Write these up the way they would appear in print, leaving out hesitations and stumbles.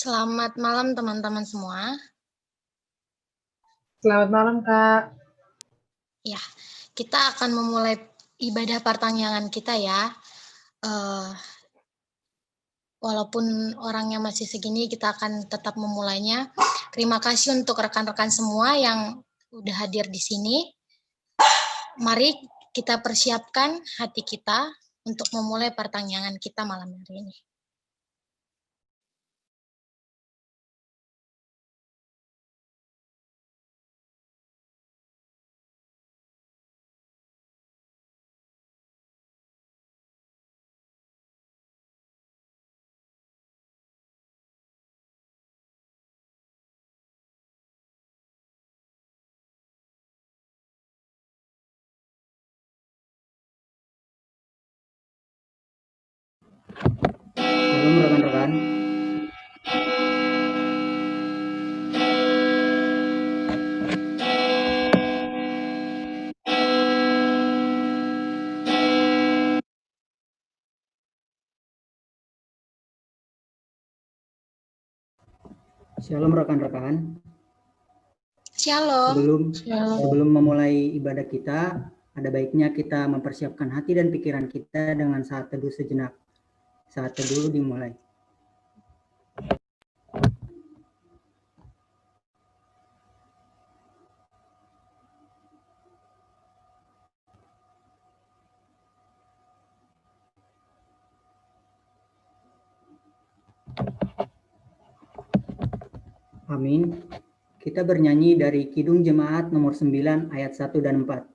Selamat malam teman-teman semua. Selamat malam, Kak. Ya, kita akan memulai ibadah pertanyaan kita ya. Walaupun orangnya masih segini, kita akan tetap memulainya. Terima kasih untuk rekan-rekan semua yang udah hadir di sini. Mari kita persiapkan hati kita untuk memulai pertanyaan kita malam hari ini. Shalom rekan-rekan. Shalom rekan-rekan. Shalom. Sebelum memulai ibadah kita, ada baiknya kita mempersiapkan hati dan pikiran kita dengan saat teduh sejenak. Saat teduh dimulai. Amin. Kita bernyanyi dari Kidung Jemaat nomor 9 ayat 1 dan 4.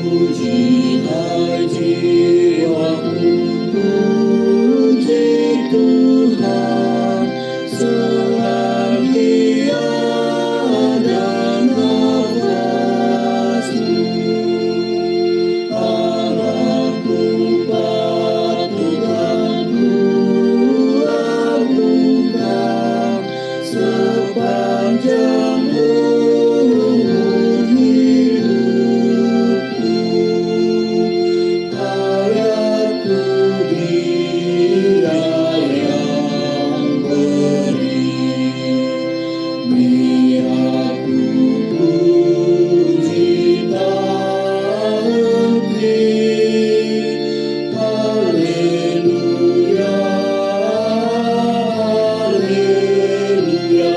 Pujilah jiwaku, puji Tuhan, selagi ada nafasku. Allahku patut aku agungkan sepanjang umur hidupku. Hayatku Dia yang beri, biarku puji tak henti. Haleluya, haleluya.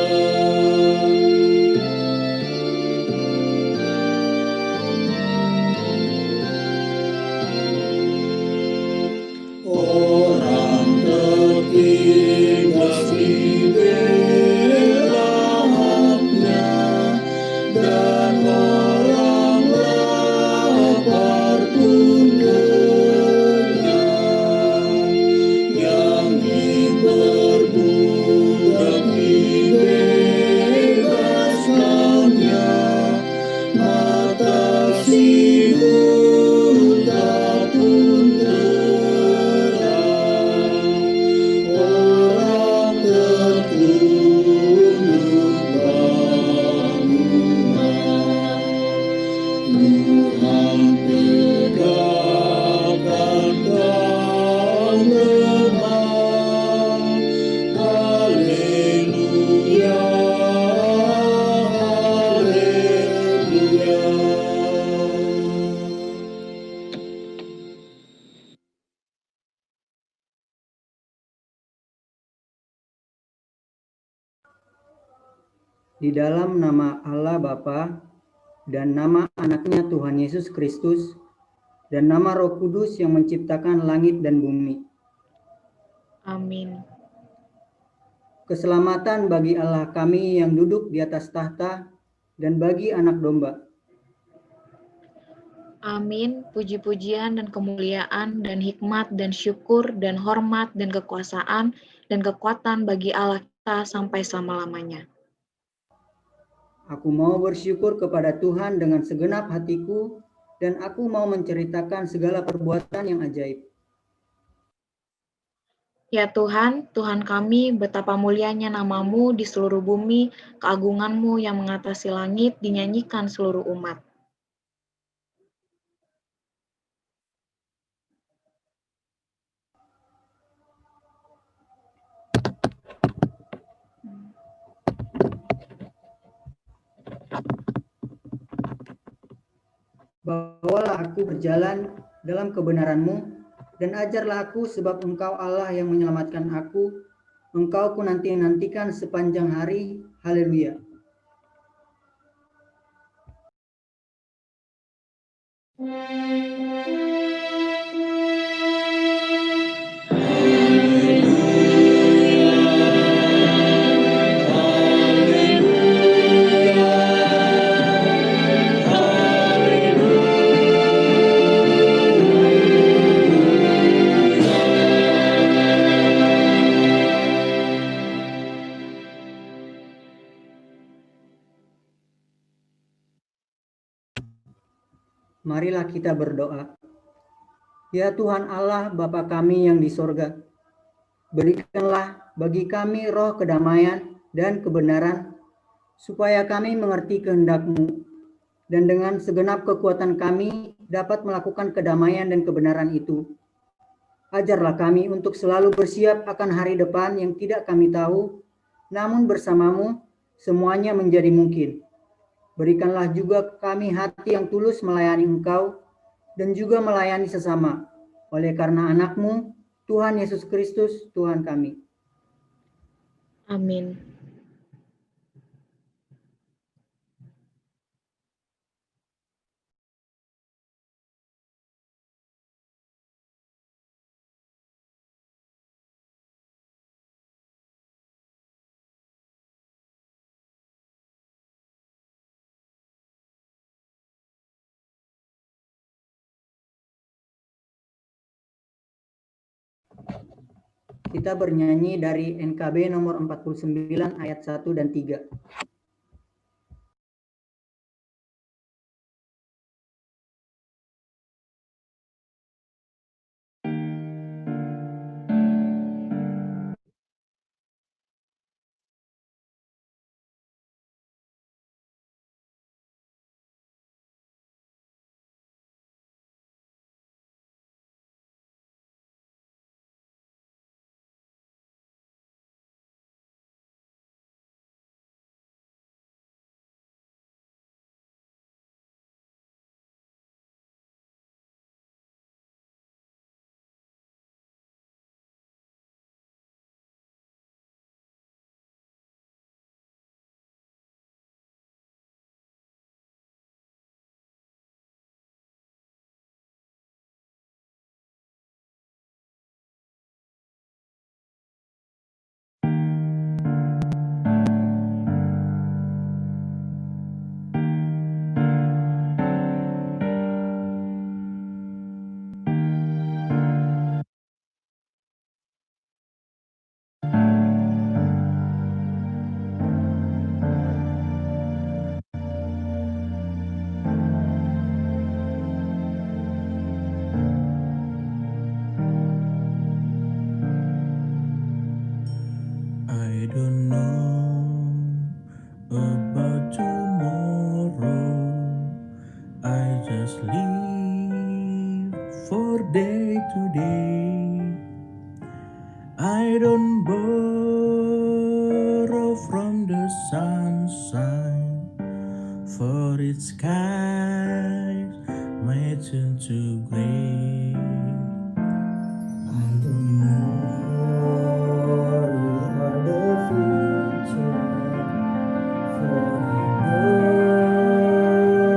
Orang tertindas dibelahapnya, dan orang lapar pun kenyang. Yang diperbudak dibebaskannya, mata si buta pun terang. Orang tertunduk bangunan, Tuhan tegakkan kau lemah. Haleluya, haleluya. Di dalam nama Allah Bapa dan nama anaknya Tuhan Yesus Kristus dan nama Roh Kudus yang menciptakan langit dan bumi. Amin. Keselamatan bagi Allah kami yang duduk di atas tahta dan bagi anak domba. Amin. Puji-pujian dan kemuliaan dan hikmat dan syukur dan hormat dan kekuasaan dan kekuatan bagi Allah kita sampai selama-lamanya. Aku mau bersyukur kepada Tuhan dengan segenap hatiku, dan aku mau menceritakan segala perbuatan yang ajaib. Ya Tuhan, Tuhan kami, betapa mulianya nama-Mu di seluruh bumi, keagungan-Mu yang mengatasi langit dinyanyikan seluruh umat. Bawalah aku berjalan dalam kebenaran-Mu, dan ajarlah aku sebab Engkau Allah yang menyelamatkan aku. Engkau ku nantikan sepanjang hari. Haleluya. Marilah kita berdoa. Ya Tuhan Allah, Bapa kami yang di sorga, berikanlah bagi kami roh kedamaian dan kebenaran, supaya kami mengerti kehendak-Mu, dan dengan segenap kekuatan kami dapat melakukan kedamaian dan kebenaran itu. Ajarlah kami untuk selalu bersiap akan hari depan yang tidak kami tahu, namun bersama-Mu semuanya menjadi mungkin. Berikanlah juga kami hati yang tulus melayani Engkau dan juga melayani sesama. Oleh karena anak-Mu, Tuhan Yesus Kristus, Tuhan kami. Amin. Kita bernyanyi dari NKB nomor 49 ayat 1 dan 3. I don't know about tomorrow. I just live for day to day. I don't borrow from the sunshine, for its skies may turn to gray. I don't know about the future, for I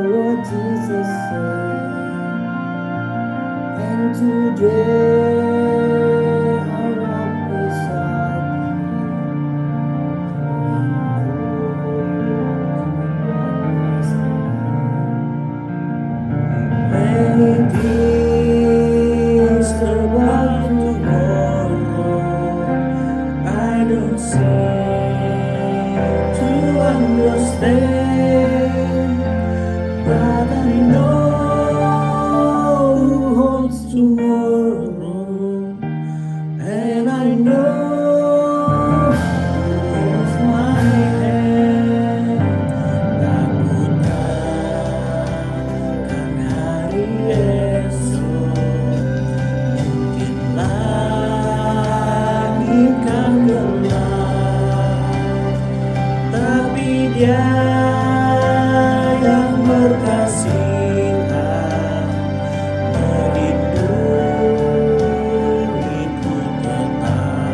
know what Jesus said. And today I walk beside Him, for He knows what lies ahead. Many seem to understand, but I know who holds tomorrow, and I know who holds my hand. Takutkan hari esok, mungkin langit kan gelap, tapi Dia yang berkasihan melindungiku tetap.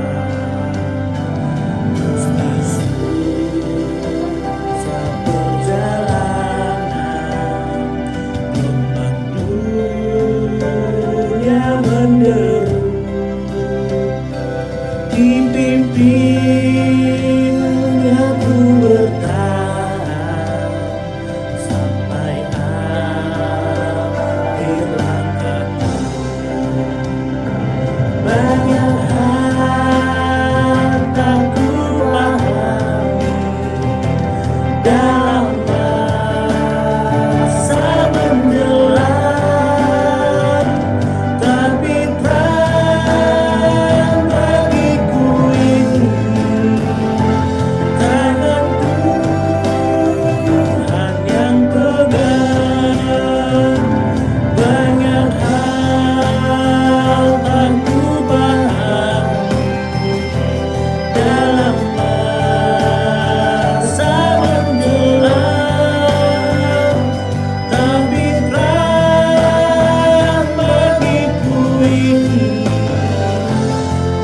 Meski susah perjalanan, gelombang dunia menderu, dipimpinnya ku bertahan sampai akhir langkahku. Banyak hal tak ku pahami dalam masa menjelang, tapi terang bagiku ini tangan Tuhan yang pegang. Banyak hal tak ku pahami dalam masa menjelang, tapi terang bagiku ini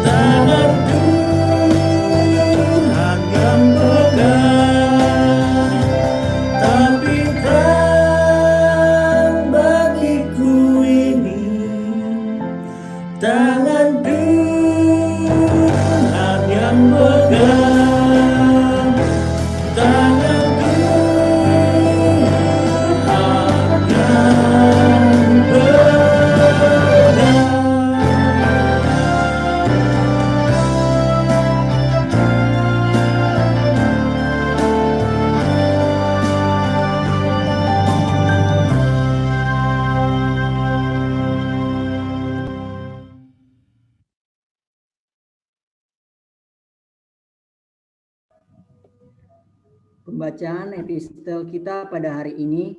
tangan Tuhan yang pegang. Tapi terang bagiku ini tangan Tuhan yang pegang. Tangan Tuhan yang pegang. Pembacaan epistel kita pada hari ini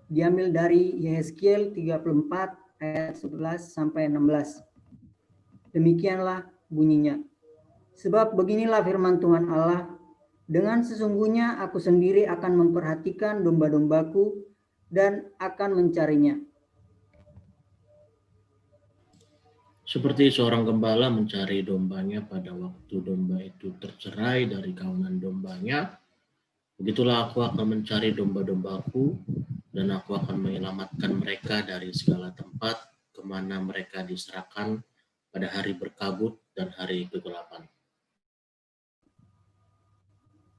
diambil dari Yehezkiel 34 ayat 11 sampai 16. Demikianlah bunyinya. Sebab beginilah firman Tuhan Allah, dengan sesungguhnya aku sendiri akan memperhatikan domba-dombaku dan akan mencarinya. Seperti seorang gembala mencari dombanya pada waktu domba itu tercerai dari kawanan dombanya, begitulah aku akan mencari domba-dombaku, dan aku akan menyelamatkan mereka dari segala tempat kemana mereka diserahkan pada hari berkabut dan hari kegelapan.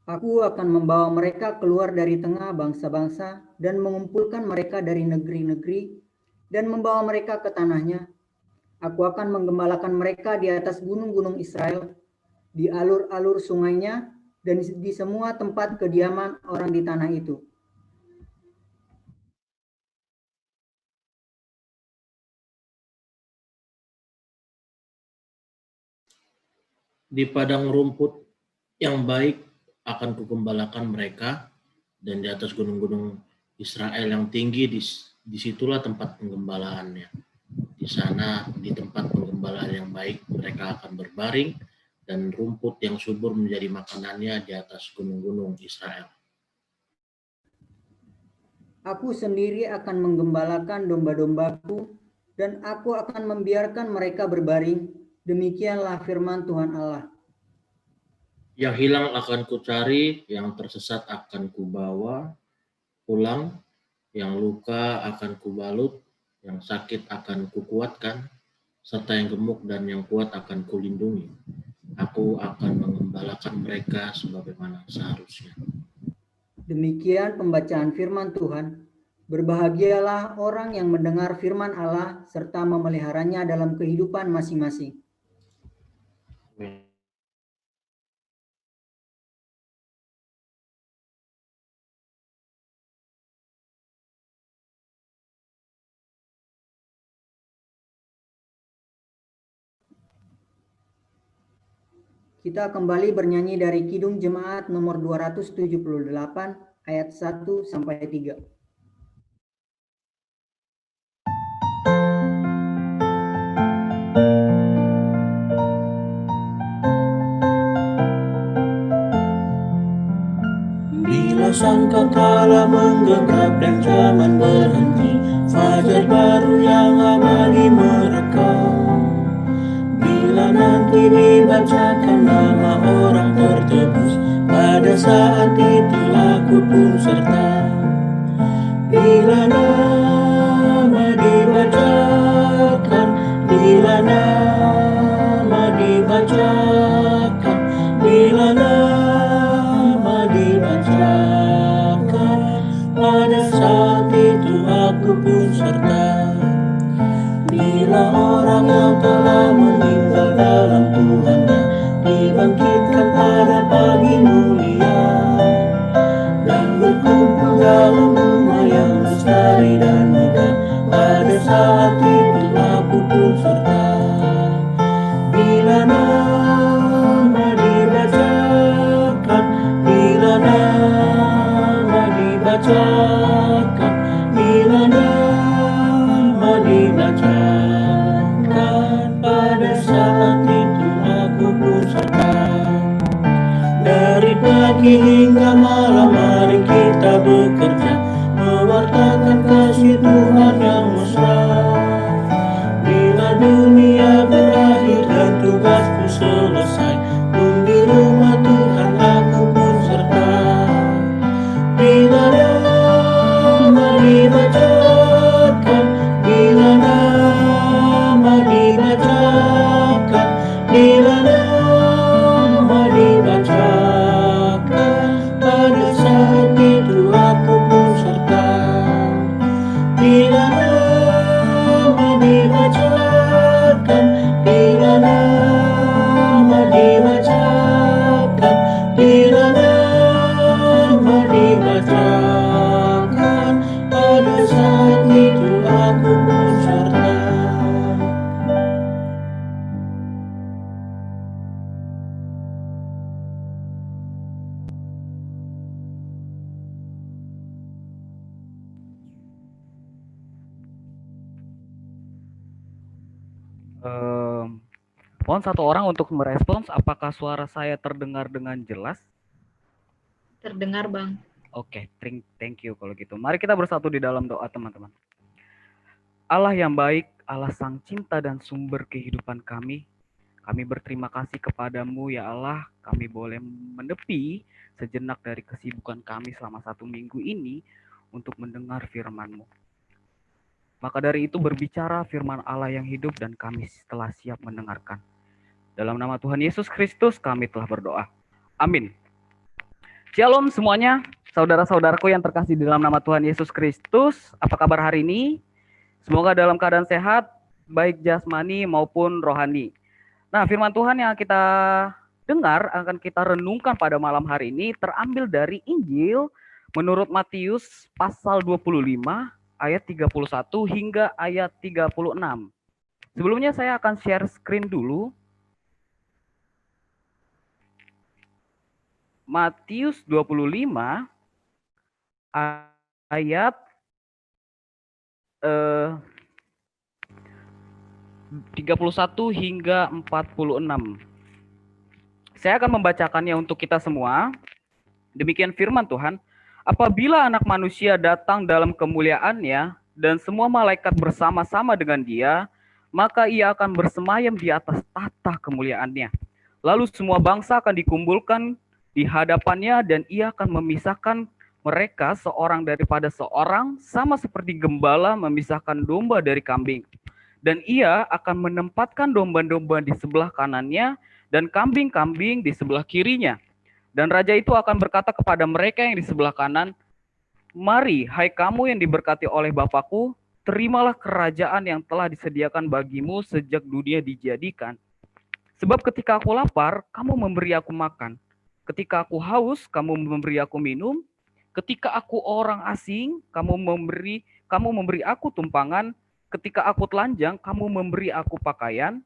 Aku akan membawa mereka keluar dari tengah bangsa-bangsa dan mengumpulkan mereka dari negeri-negeri dan membawa mereka ke tanahnya. Aku akan menggembalakan mereka di atas gunung-gunung Israel, di alur-alur sungainya, dan di semua tempat kediaman orang di tanah itu. Di padang rumput yang baik akan kugembalakan mereka, dan di atas gunung-gunung Israel yang tinggi, disitulah tempat penggembalaannya. Di sana, di tempat penggembalaan yang baik, mereka akan berbaring, dan rumput yang subur menjadi makanannya di atas gunung-gunung Israel. Aku sendiri akan menggembalakan domba-dombaku, dan aku akan membiarkan mereka berbaring. Demikianlah firman Tuhan Allah. Yang hilang akan kucari, yang tersesat akan kubawa pulang, yang luka akan kubalut, yang sakit akan kukuatkan, serta yang gemuk dan yang kuat akan kulindungi. Aku akan mengembalakan mereka sebagaimana seharusnya. Demikian pembacaan firman Tuhan. Berbahagialah orang yang mendengar firman Allah serta memeliharanya dalam kehidupan masing-masing. Kita kembali bernyanyi dari Kidung Jemaat nomor 278 ayat 1 sampai 3. Bila sangkakala menggenggam dan zaman berhenti, fajar baru yang abadi merekam. Bila nanti dibacakan nama orang tertebus, pada saat itu aku pun serta. Bila nama dibacakan, bila nama dibacakan, bila nama dibacakan, pada saat itu aku pun serta. Bila orang yang telah meninggal dalam Tuhannya dibangkitkan pada pagi mulia dan berkumpul dalam rumah yang lestari dan megah, pada saat itu aku pun serta. Bila nama dibacakan, bila nama dibacakan, bila nama dibacakan, pada saat itu aku pun serta. Dari pagi hingga malam mari kita bekerja, mewartakan kasih Tuhan yang mesra. Bila dunia berakhir dan tugasku selesai, pun di rumah Tuhan aku pun serta. Bila nama dibacakan, bila nama dibacakan, bila nama dibacakan, pada saat itu aku pun serta. Bila nama dibacakan, bila nama dibacakan, bila nama dibacakan, pada saat itu aku pun serta. Mohon satu orang untuk merespons apakah suara saya terdengar dengan jelas. Terdengar, Bang. Oke, thank you kalau gitu. Mari kita bersatu di dalam doa, teman-teman. Allah yang baik, Allah sang cinta dan sumber kehidupan kami berterima kasih kepadamu ya Allah, kami boleh menepi sejenak dari kesibukan kami selama 1 minggu ini untuk mendengar firman-Mu. Maka dari itu berbicara firman Allah yang hidup dan kami telah siap mendengarkan. Dalam nama Tuhan Yesus Kristus kami telah berdoa. Amin. Shalom semuanya, saudara-saudaraku yang terkasih di dalam nama Tuhan Yesus Kristus. Apa kabar hari ini? Semoga dalam keadaan sehat, baik jasmani maupun rohani. Nah, firman Tuhan yang kita dengar akan kita renungkan pada malam hari ini terambil dari Injil menurut Matius pasal 25 ayat 31 hingga ayat 36. Sebelumnya saya akan share screen dulu. Matius 25 ayat 31 hingga 46. Saya akan membacakannya untuk kita semua. Demikian firman Tuhan. Apabila Anak Manusia datang dalam kemuliaannya dan semua malaikat bersama-sama dengan Dia, maka Ia akan bersemayam di atas tahta kemuliaannya. Lalu semua bangsa akan dikumpulkan di hadapannya dan Ia akan memisahkan mereka seorang daripada seorang, sama seperti gembala memisahkan domba dari kambing. Dan Ia akan menempatkan domba-domba di sebelah kanannya dan kambing-kambing di sebelah kirinya. Dan Raja itu akan berkata kepada mereka yang di sebelah kanan, "Mari, hai kamu yang diberkati oleh Bapa-Ku, terimalah kerajaan yang telah disediakan bagimu sejak dunia dijadikan. Sebab ketika aku lapar, kamu memberi aku makan. Ketika aku haus, kamu memberi aku minum. Ketika aku orang asing, kamu memberi aku tumpangan. Ketika aku telanjang, kamu memberi aku pakaian.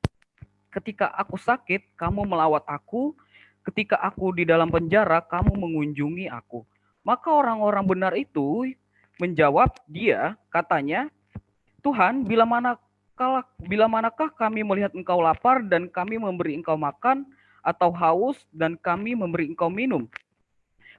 Ketika aku sakit, kamu melawat aku. Ketika aku di dalam penjara, kamu mengunjungi aku. Maka orang-orang benar itu menjawab dia, katanya, Tuhan, bila manakah kami melihat engkau lapar dan kami memberi engkau makan, atau haus dan kami memberi engkau minum?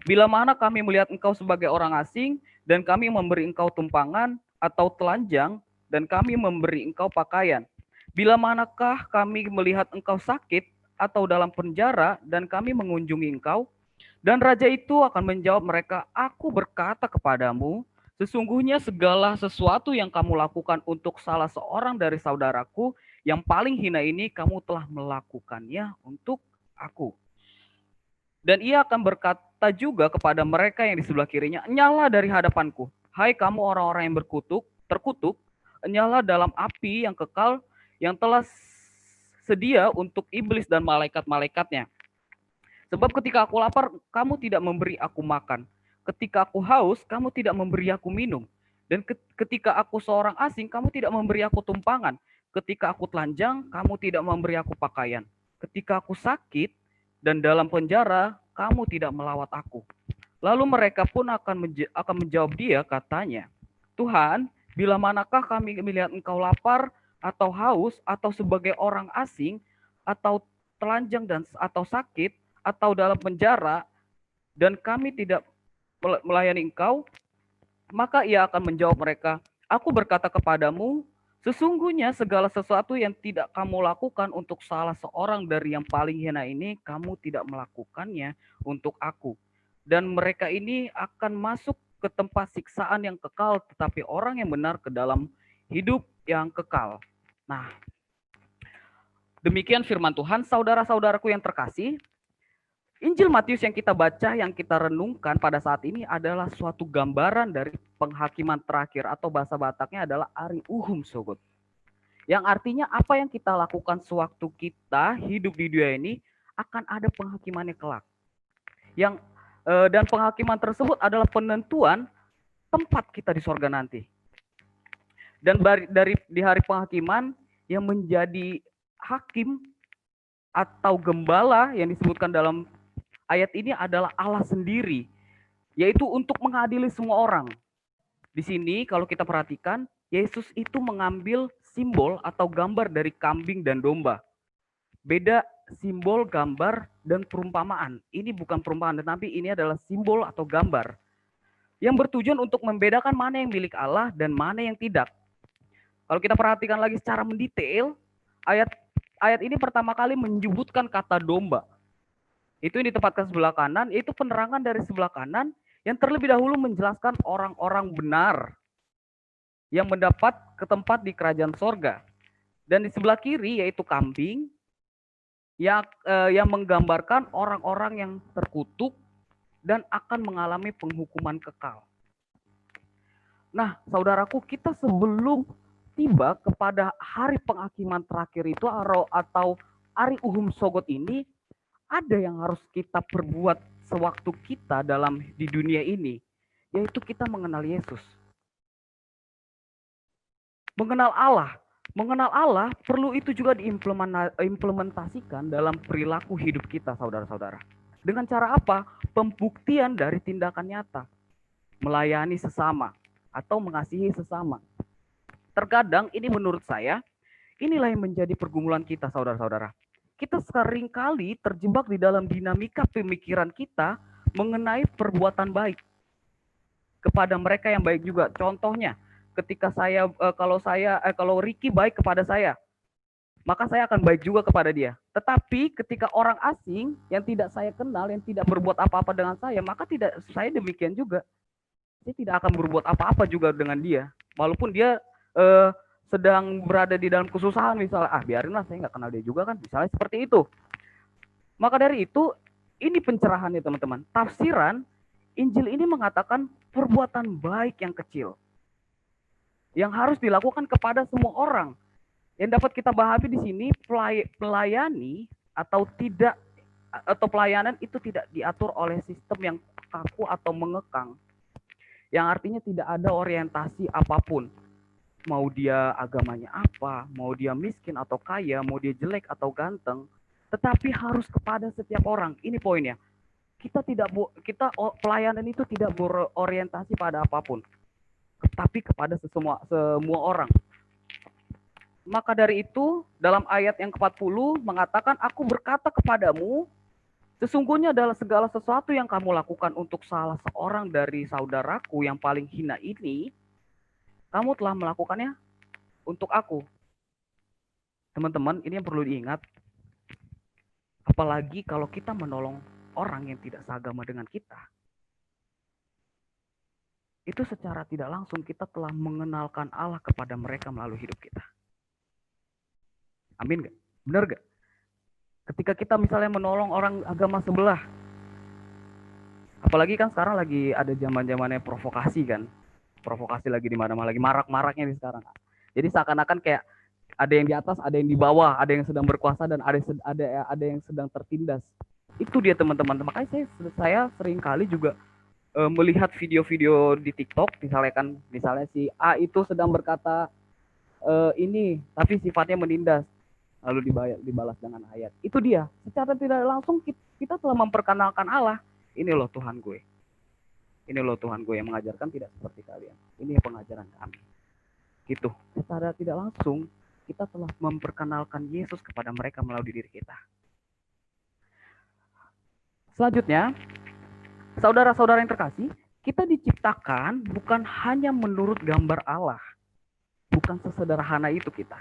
Bila mana kami melihat engkau sebagai orang asing dan kami memberi engkau tumpangan atau telanjang dan kami memberi engkau pakaian? Bila manakah kami melihat engkau sakit atau dalam penjara dan kami mengunjungi engkau? Dan raja itu akan menjawab mereka, aku berkata kepadamu, sesungguhnya segala sesuatu yang kamu lakukan untuk salah seorang dari saudaraku yang paling hina ini, kamu telah melakukannya untuk aku. Dan ia akan berkata juga kepada mereka yang di sebelah kirinya, enyahlah dari hadapanku, hai kamu orang-orang yang terkutuk, enyahlah dalam api yang kekal yang telah sedia untuk iblis dan malaikat-malaikatnya. Sebab ketika aku lapar, kamu tidak memberi aku makan. Ketika aku haus, kamu tidak memberi aku minum. Dan ketika aku seorang asing, kamu tidak memberi aku tumpangan. Ketika aku telanjang, kamu tidak memberi aku pakaian. Ketika aku sakit dan dalam penjara, kamu tidak melawat aku. Lalu mereka pun akan menjawab dia, katanya, Tuhan, bila manakah kami melihat engkau lapar atau haus atau sebagai orang asing atau telanjang atau sakit atau dalam penjara dan kami tidak melayani engkau? Maka ia akan menjawab mereka, aku berkata kepadamu, sesungguhnya segala sesuatu yang tidak kamu lakukan untuk salah seorang dari yang paling hina ini, kamu tidak melakukannya untuk aku. Dan mereka ini akan masuk ke tempat siksaan yang kekal, tetapi orang yang benar ke dalam hidup yang kekal. Nah, demikian firman Tuhan. Saudara-saudaraku yang terkasih, Injil Matius yang kita baca, yang kita renungkan pada saat ini adalah suatu gambaran dari penghakiman terakhir, atau bahasa Bataknya adalah Ari Uhum Sogot. Yang artinya apa yang kita lakukan sewaktu kita hidup di dunia ini akan ada penghakimannya kelak. Dan penghakiman tersebut adalah penentuan tempat kita di sorga nanti. Dan di hari penghakiman yang menjadi hakim atau gembala yang disebutkan dalam ayat ini adalah Allah sendiri, yaitu untuk mengadili semua orang. Di sini kalau kita perhatikan, Yesus itu mengambil simbol atau gambar dari kambing dan domba. Beda simbol, gambar, dan perumpamaan. Ini bukan perumpamaan, tetapi ini adalah simbol atau gambar yang bertujuan untuk membedakan mana yang milik Allah dan mana yang tidak. Kalau kita perhatikan lagi secara mendetail, ayat ini pertama kali menyebutkan kata domba. Itu yang ditempatkan sebelah kanan, yaitu penerangan dari sebelah kanan yang terlebih dahulu menjelaskan orang-orang benar yang mendapat ke tempat di kerajaan sorga. Dan di sebelah kiri yaitu kambing yang menggambarkan orang-orang yang terkutuk dan akan mengalami penghukuman kekal. Nah, saudaraku, kita sebelum tiba kepada hari penghakiman terakhir itu atau Ari Uhum Sogot ini, ada yang harus kita perbuat sewaktu kita di dunia ini, yaitu kita mengenal Yesus. Mengenal Allah perlu itu juga diimplementasikan dalam perilaku hidup kita, saudara-saudara. Dengan cara apa? Pembuktian dari tindakan nyata. Melayani sesama atau mengasihi sesama. Terkadang ini menurut saya, inilah yang menjadi pergumulan kita, saudara-saudara. Kita seringkali terjebak di dalam dinamika pemikiran kita mengenai perbuatan baik kepada mereka yang baik juga. Contohnya, ketika kalau Ricky baik kepada saya, maka saya akan baik juga kepada dia. Tetapi ketika orang asing yang tidak saya kenal, yang tidak berbuat apa-apa dengan saya, maka saya demikian juga. Saya tidak akan berbuat apa-apa juga dengan dia, walaupun dia sedang berada di dalam kesusahan, misalnya, biarinlah, saya nggak kenal dia juga kan, misalnya seperti itu. Maka dari itu, ini pencerahannya teman-teman. Tafsiran Injil ini mengatakan perbuatan baik yang kecil, yang harus dilakukan kepada semua orang. Yang dapat kita pahami di sini, melayani atau pelayanan itu tidak diatur oleh sistem yang kaku atau mengekang, yang artinya tidak ada orientasi apapun. Mau dia agamanya apa, mau dia miskin atau kaya, mau dia jelek atau ganteng, tetapi harus kepada setiap orang. Ini poinnya. Pelayanan itu tidak berorientasi pada apapun, tetapi kepada semua orang. Maka dari itu, dalam ayat yang ke-40 mengatakan, aku berkata kepadamu, sesungguhnya adalah segala sesuatu yang kamu lakukan untuk salah seorang dari saudaraku yang paling hina ini, kamu telah melakukannya untuk aku. Teman-teman, ini yang perlu diingat. Apalagi kalau kita menolong orang yang tidak seagama dengan kita. Itu secara tidak langsung kita telah mengenalkan Allah kepada mereka melalui hidup kita. Amin gak? Benar gak? Ketika kita misalnya menolong orang agama sebelah, apalagi kan sekarang lagi ada zaman-zamannya provokasi kan, provokasi lagi di mana-mana, lagi marak-maraknya di sekarang. Jadi seakan-akan kayak ada yang di atas, ada yang di bawah, ada yang sedang berkuasa dan ada yang sedang tertindas. Itu dia teman-teman. Makanya saya sering kali juga melihat video-video di TikTok, misalnya si A itu sedang berkata ini, tapi sifatnya menindas, lalu dibalas dengan ayat. Itu dia. Secara tidak langsung kita telah memperkenalkan Allah. Ini loh Tuhan gue. Ini loh Tuhan gue yang mengajarkan tidak seperti kalian. Ini pengajaran kami. Gitu. Secara tidak langsung kita telah memperkenalkan Yesus kepada mereka melalui diri kita. Selanjutnya, saudara-saudara yang terkasih, kita diciptakan bukan hanya menurut gambar Allah. Bukan sesederhana itu kita.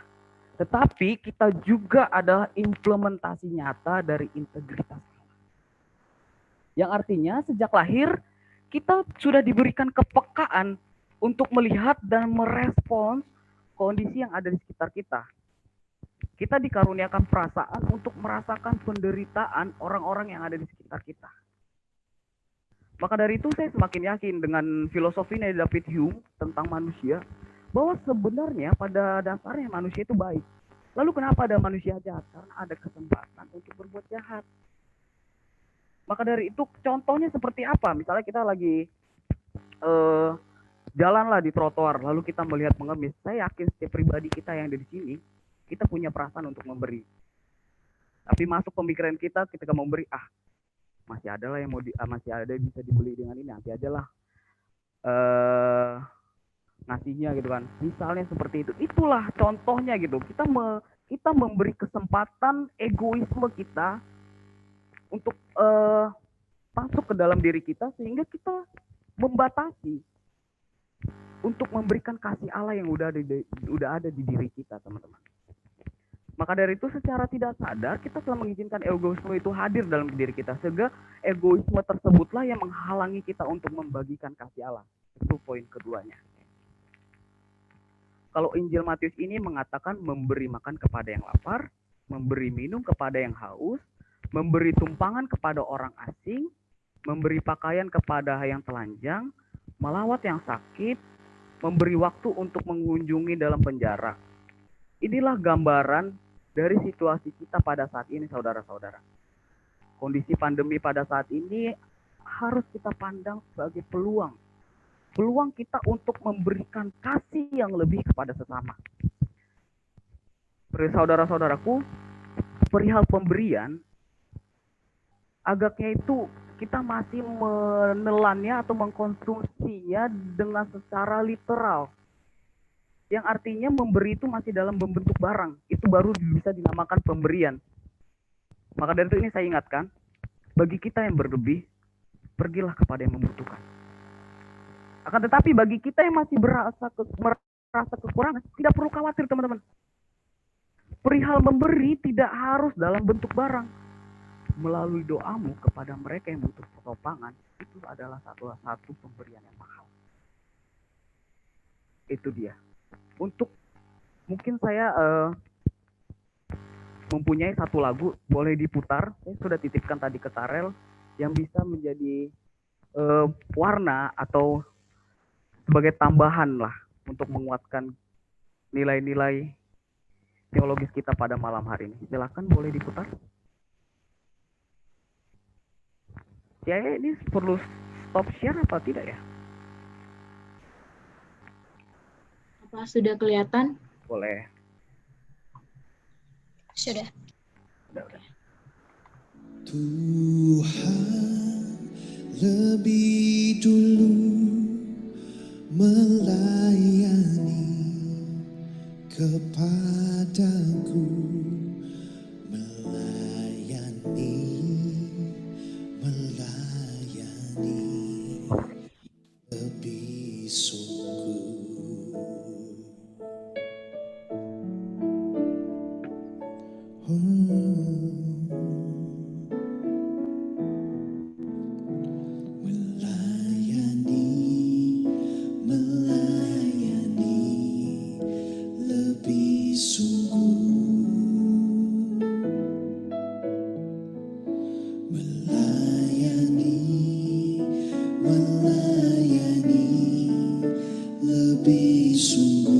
Tetapi kita juga adalah implementasi nyata dari integritas Allah. Yang artinya sejak lahir kita sudah diberikan kepekaan untuk melihat dan merespons kondisi yang ada di sekitar kita. Kita dikaruniakan perasaan untuk merasakan penderitaan orang-orang yang ada di sekitar kita. Maka dari itu saya semakin yakin dengan filosofinya David Hume tentang manusia, bahwa sebenarnya pada dasarnya manusia itu baik. Lalu kenapa ada manusia jahat? Karena ada kesempatan untuk berbuat jahat. Maka dari itu contohnya seperti apa? Misalnya kita lagi jalanlah di trotoar, lalu kita melihat pengemis. Saya yakin setiap pribadi kita yang ada di sini, kita punya perasaan untuk memberi. Tapi masuk pemikiran kita ketika memberi, masih ada lah yang masih ada yang bisa dibeli dengan ini, nanti aja lah ngasihnya gitu kan. Misalnya seperti itu. Itulah contohnya gitu. Kita memberi kesempatan egoisme kita untuk masuk ke dalam diri kita sehingga kita membatasi untuk memberikan kasih Allah yang udah ada di diri kita, teman-teman. Maka dari itu secara tidak sadar kita telah mengizinkan egoisme itu hadir dalam diri kita, sehingga egoisme tersebutlah yang menghalangi kita untuk membagikan kasih Allah. Itu poin keduanya. Kalau Injil Matius ini mengatakan memberi makan kepada yang lapar, memberi minum kepada yang haus, memberi tumpangan kepada orang asing, memberi pakaian kepada yang telanjang, melawat yang sakit, memberi waktu untuk mengunjungi dalam penjara. Inilah gambaran dari situasi kita pada saat ini, saudara-saudara. Kondisi pandemi pada saat ini harus kita pandang sebagai peluang. Peluang kita untuk memberikan kasih yang lebih kepada sesama. Saudara-saudaraku, perihal pemberian, agaknya itu kita masih menelannya atau mengkonsumsinya dengan secara literal. Yang artinya memberi itu masih dalam bentuk barang. Itu baru bisa dinamakan pemberian. Maka dari itu ini saya ingatkan, bagi kita yang berlebih, pergilah kepada yang membutuhkan. Akan tetapi bagi kita yang masih merasa kekurangan, tidak perlu khawatir, teman-teman. Perihal memberi tidak harus dalam bentuk barang. Melalui doamu kepada mereka yang butuh pertolongan, itu adalah satu pemberian yang mahal. Itu dia. Untuk mungkin saya mempunyai satu lagu, boleh diputar. Saya sudah titipkan tadi ke Tarel, yang bisa menjadi warna atau sebagai tambahan lah untuk menguatkan nilai-nilai teologis kita pada malam hari ini. Silakan boleh diputar. Saya ini perlu stop share apa tidak ya? Apa sudah kelihatan? Boleh. Sudah. Udah. Tuhan lebih dulu melayani kepadaku, melayani lebih sungguh. Melayani lebih sungguh, melayani lebih sungguh.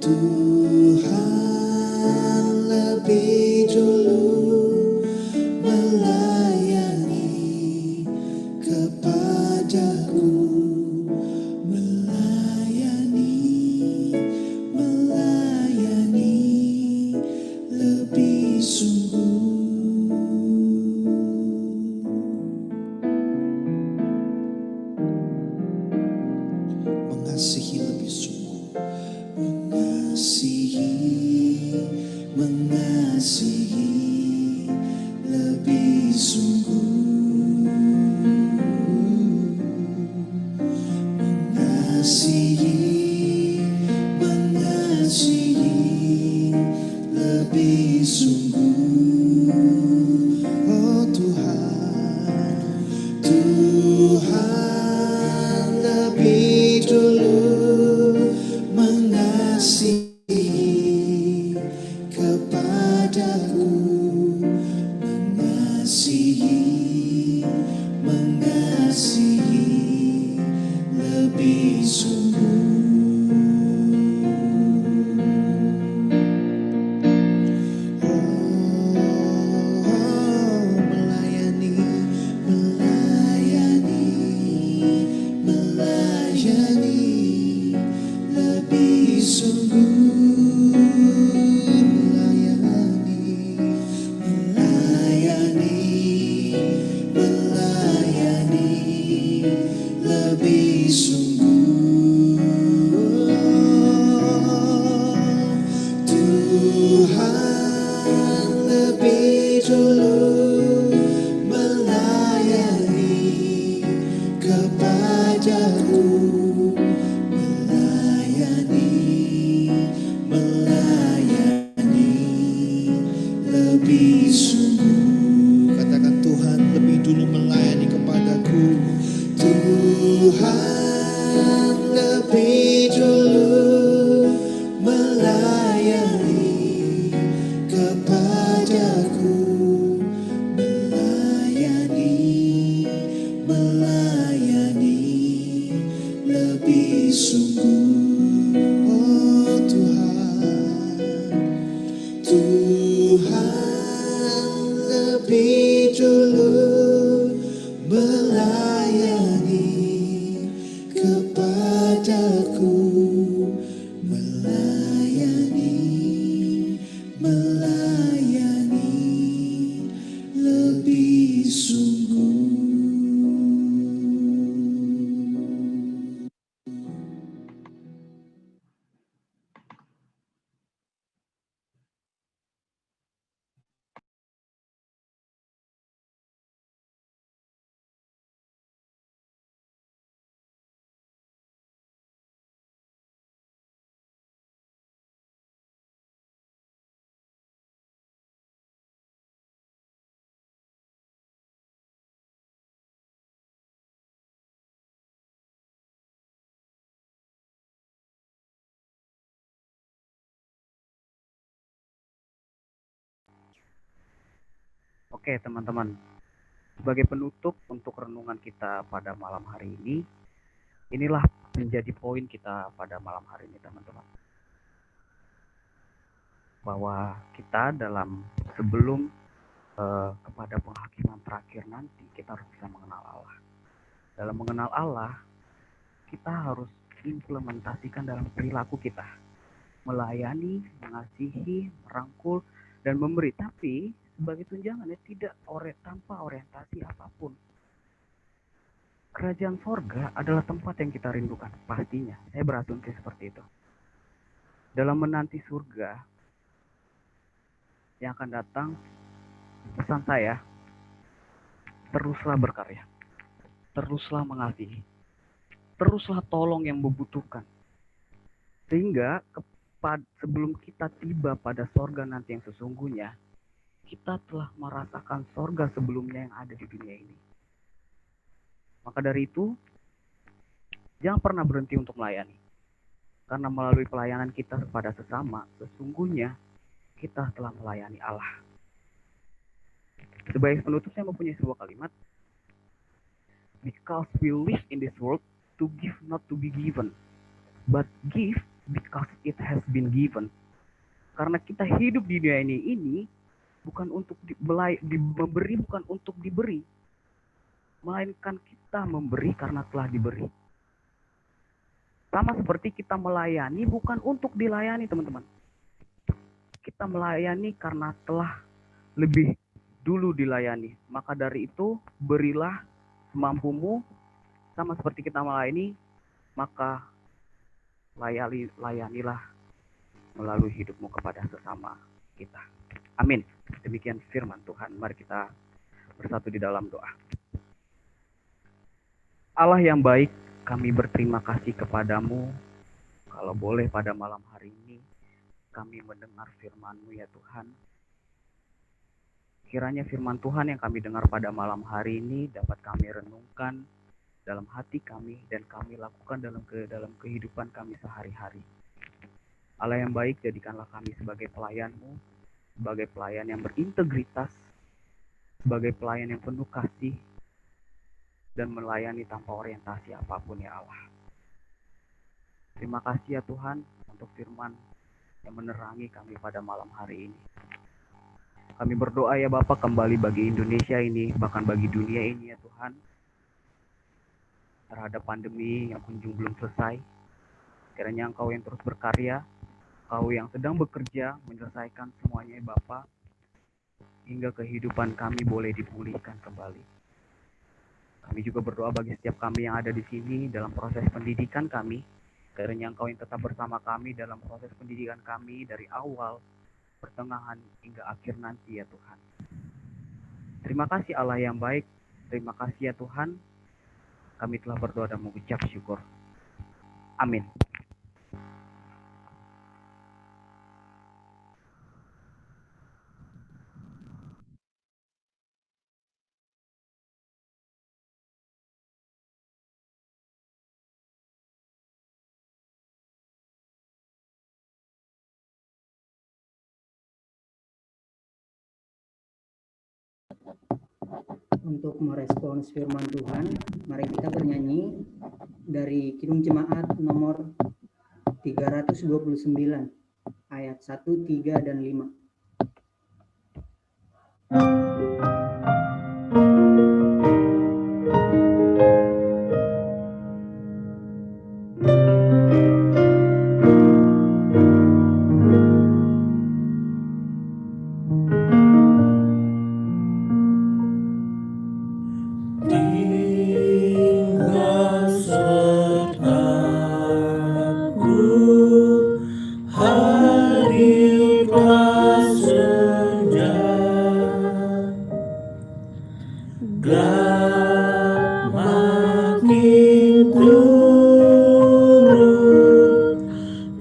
Tuhan lebih dulu melayani kepadaku, melayani lebih sungguh, mengasihi lebih sungguh, mengasihi lebih sungguh, mengasihi lebih sungguh. Oh Tuhan lebih dulu mengasihi kepadaku, mengasihi lebih sungguh. Melayani lebih sungguh, melayani lebih sungguh. Tuhan lebih dulu melayani kepadaku, melayani lebih sungguh. Katakan Tuhan lebih dulu melayani kepadaku. Tuhan lebih dulu melayani kepadaku, melayani lebih sungguh. Oh Tuhan lebih dulu melayani kepadaku, melayani lebih sungguh. Oke, teman-teman. Sebagai penutup untuk renungan kita pada malam hari ini, inilah menjadi poin kita pada malam hari ini, teman-teman. Bahwa kita sebelum kepada penghakiman terakhir nanti, kita harus bisa mengenal Allah. Dalam mengenal Allah, kita harus implementasikan dalam perilaku kita. melayani, mengasihi, merangkul, dan memberi. Tapi sebagai tunjangannya tidak tanpa orientasi apapun. Kerajaan sorga adalah tempat yang kita rindukan, pastinya. Saya berasumsi seperti itu. Dalam menanti surga yang akan datang, pesan saya, teruslah berkarya, teruslah mengasihi, teruslah tolong yang membutuhkan. Sehingga sebelum kita tiba pada sorga nanti yang sesungguhnya, kita telah merasakan sorga sebelumnya yang ada di dunia ini. Maka dari itu, jangan pernah berhenti untuk melayani. Karena melalui pelayanan kita kepada sesama, sesungguhnya kita telah melayani Allah. Sebagai penutup, saya mempunyai sebuah kalimat. Because we live in this world to give not to be given, but give because it has been given. Karena kita hidup di dunia ini bukan untuk memberi, bukan untuk diberi, melainkan kita memberi karena telah diberi. Sama seperti kita melayani bukan untuk dilayani, teman-teman. Kita melayani karena telah lebih dulu dilayani. Maka dari itu, berilah semampumu, sama seperti kita melayani, maka layanilah melalui hidupmu kepada sesama kita. Amin. Demikian firman Tuhan. Mari kita bersatu di dalam doa. Allah yang baik, kami berterima kasih kepadamu. Kalau boleh pada malam hari ini, kami mendengar firman-Mu ya Tuhan. Kiranya firman Tuhan yang kami dengar pada malam hari ini dapat kami renungkan dalam hati kami dan kami lakukan dalam kehidupan kami sehari-hari. Allah yang baik, jadikanlah kami sebagai pelayan-Mu, sebagai pelayan yang berintegritas, sebagai pelayan yang penuh kasih, dan melayani tanpa orientasi apapun ya Allah. Terima kasih ya Tuhan untuk firman yang menerangi kami pada malam hari ini. Kami berdoa ya Bapa kembali bagi Indonesia ini, bahkan bagi dunia ini ya Tuhan, terhadap pandemi yang kunjung belum selesai. Kiranya Engkau yang terus berkarya, Engkau yang sedang bekerja menyelesaikan semuanya ya Bapa, hingga kehidupan kami boleh dipulihkan kembali. Kami juga berdoa bagi setiap kami yang ada di sini dalam proses pendidikan kami. Kiranya Engkau yang tetap bersama kami dalam proses pendidikan kami dari awal, pertengahan, hingga akhir nanti ya Tuhan. Terima kasih Allah yang baik. Terima kasih ya Tuhan. Kami telah berdoa dan mengucap syukur. Amin. Untuk merespons firman Tuhan, mari kita bernyanyi dari Kidung Jemaat nomor 329, ayat 1, 3, dan 5. Tinggal sertaku hari prasenja, gelap makin turun,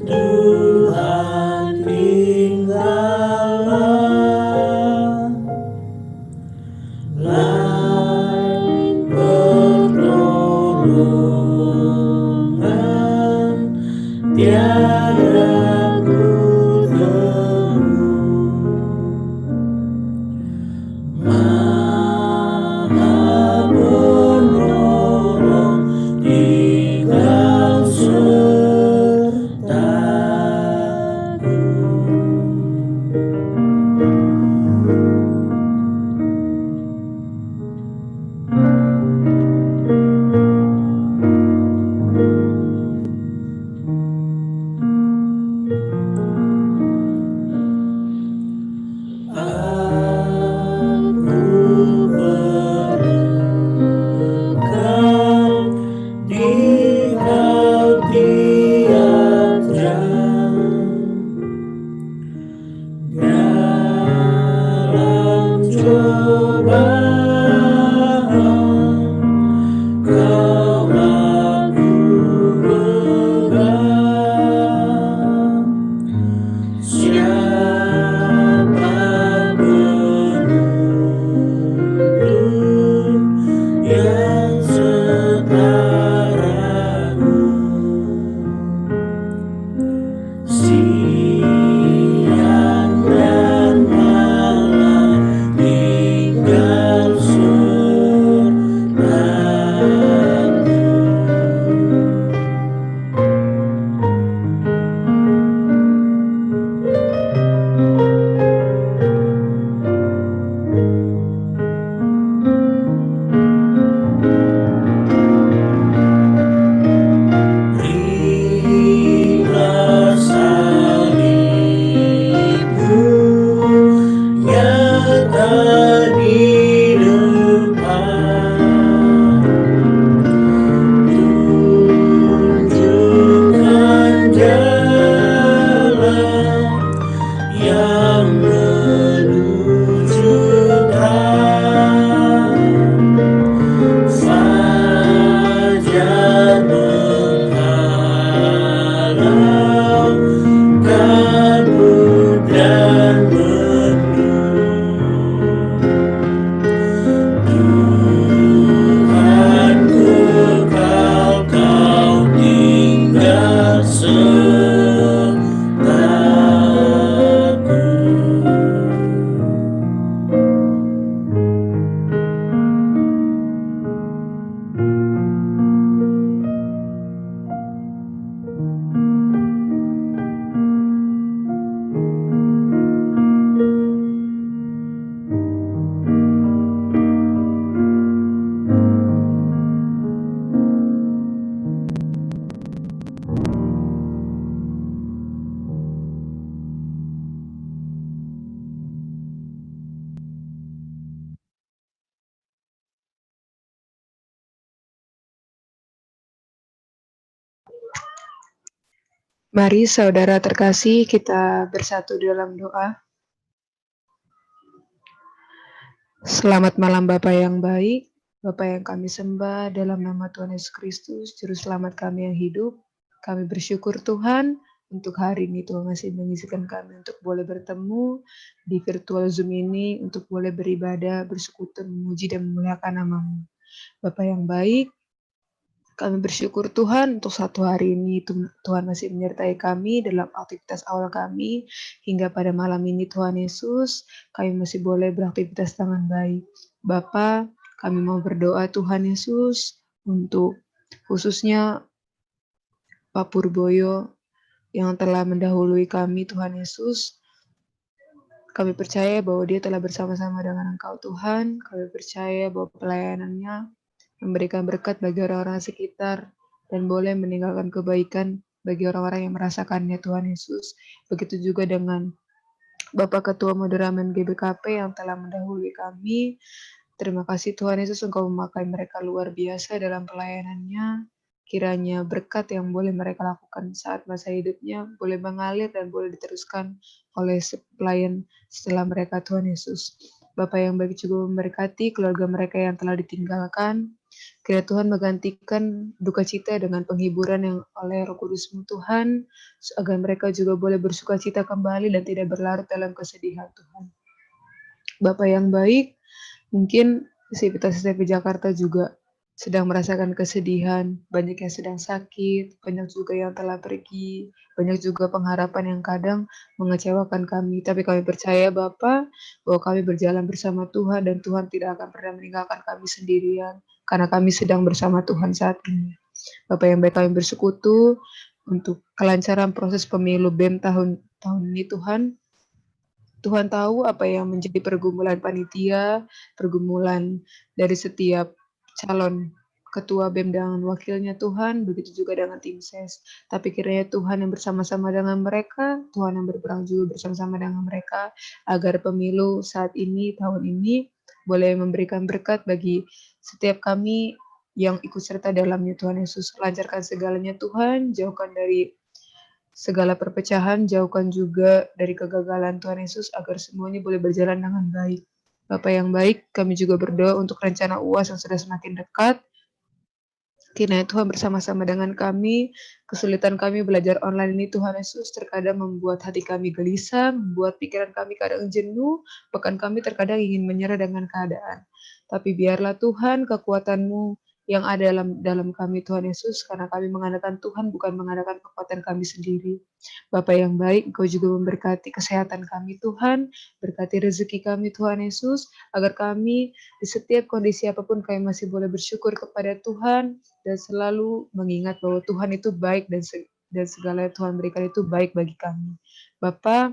Tuhan tinggallah, lain pertolongan tiada ku temu. Maha penolong tinggal sertaku. Mari saudara terkasih, kita bersatu dalam doa. Selamat malam Bapa yang baik, Bapa yang kami sembah dalam nama Tuhan Yesus Kristus, Juru Selamat kami yang hidup. Kami bersyukur Tuhan untuk hari ini Tuhan masih mengizinkan kami untuk boleh bertemu di virtual Zoom ini, untuk boleh beribadah, bersekutu, memuji dan memuliakan nama-Mu. Bapa yang baik, kami bersyukur Tuhan untuk satu hari ini Tuhan masih menyertai kami dalam aktivitas awal kami hingga pada malam ini Tuhan Yesus kami masih boleh beraktivitas dengan baik. Bapa, kami mau berdoa Tuhan Yesus untuk khususnya Pak Purboyo yang telah mendahului kami Tuhan Yesus. Kami percaya bahwa dia telah bersama-sama dengan Engkau Tuhan. Kami percaya bahwa pelayanannya memberikan berkat bagi orang-orang sekitar, dan boleh meninggalkan kebaikan bagi orang-orang yang merasakannya Tuhan Yesus. Begitu juga dengan Bapak Ketua Moderamen GBKP yang telah mendahului kami. Terima kasih Tuhan Yesus, Engkau memakai mereka luar biasa dalam pelayanannya. Kiranya berkat yang boleh mereka lakukan saat masa hidupnya boleh mengalir dan boleh diteruskan oleh pelayan setelah mereka Tuhan Yesus. Bapak yang baik juga memberkati keluarga mereka yang telah ditinggalkan. Kiranya Tuhan menggantikan duka cita dengan penghiburan yang oleh Roh Kudus-Mu Tuhan, agar mereka juga boleh bersuka cita kembali dan tidak berlarut dalam kesedihan Tuhan. Bapak yang baik, mungkin Sivitas SMP Jakarta juga sedang merasakan kesedihan, banyak yang sedang sakit, banyak juga yang telah pergi, banyak juga pengharapan yang kadang mengecewakan kami. Tapi kami percaya Bapa bahwa kami berjalan bersama Tuhan dan Tuhan tidak akan pernah meninggalkan kami sendirian, karena kami sedang bersama Tuhan saat ini. Bapak yang baik, kami bersekutu untuk kelancaran proses pemilu BEM tahun ini Tuhan. Tuhan tahu apa yang menjadi pergumulan panitia, pergumulan dari setiap calon ketua BEM dengan wakilnya Tuhan, begitu juga dengan tim SES. Tapi kiranya Tuhan yang bersama-sama dengan mereka, Tuhan yang berperang juga bersama-sama dengan mereka, agar pemilu saat ini, tahun ini, boleh memberikan berkat bagi setiap kami yang ikut serta dalamnya Tuhan Yesus. Lancarkan segalanya Tuhan, jauhkan dari segala perpecahan, jauhkan juga dari kegagalan Tuhan Yesus agar semuanya boleh berjalan dengan baik. Bapak yang baik, kami juga berdoa untuk rencana UAS yang sudah semakin dekat. Kiranya Tuhan bersama-sama dengan kami. Kesulitan kami belajar online ini Tuhan Yesus terkadang membuat hati kami gelisah, membuat pikiran kami kadang jenuh, bahkan kami terkadang ingin menyerah dengan keadaan. Tapi biarlah Tuhan kekuatan-Mu yang ada dalam kami Tuhan Yesus, karena kami mengandalkan Tuhan bukan mengandalkan kekuatan kami sendiri. Bapa yang baik, Engkau juga memberkati kesehatan kami Tuhan, berkati rezeki kami Tuhan Yesus, agar kami di setiap kondisi apapun kami masih boleh bersyukur kepada Tuhan dan selalu mengingat bahwa Tuhan itu baik dan segala yang Tuhan berikan itu baik bagi kami. Bapa,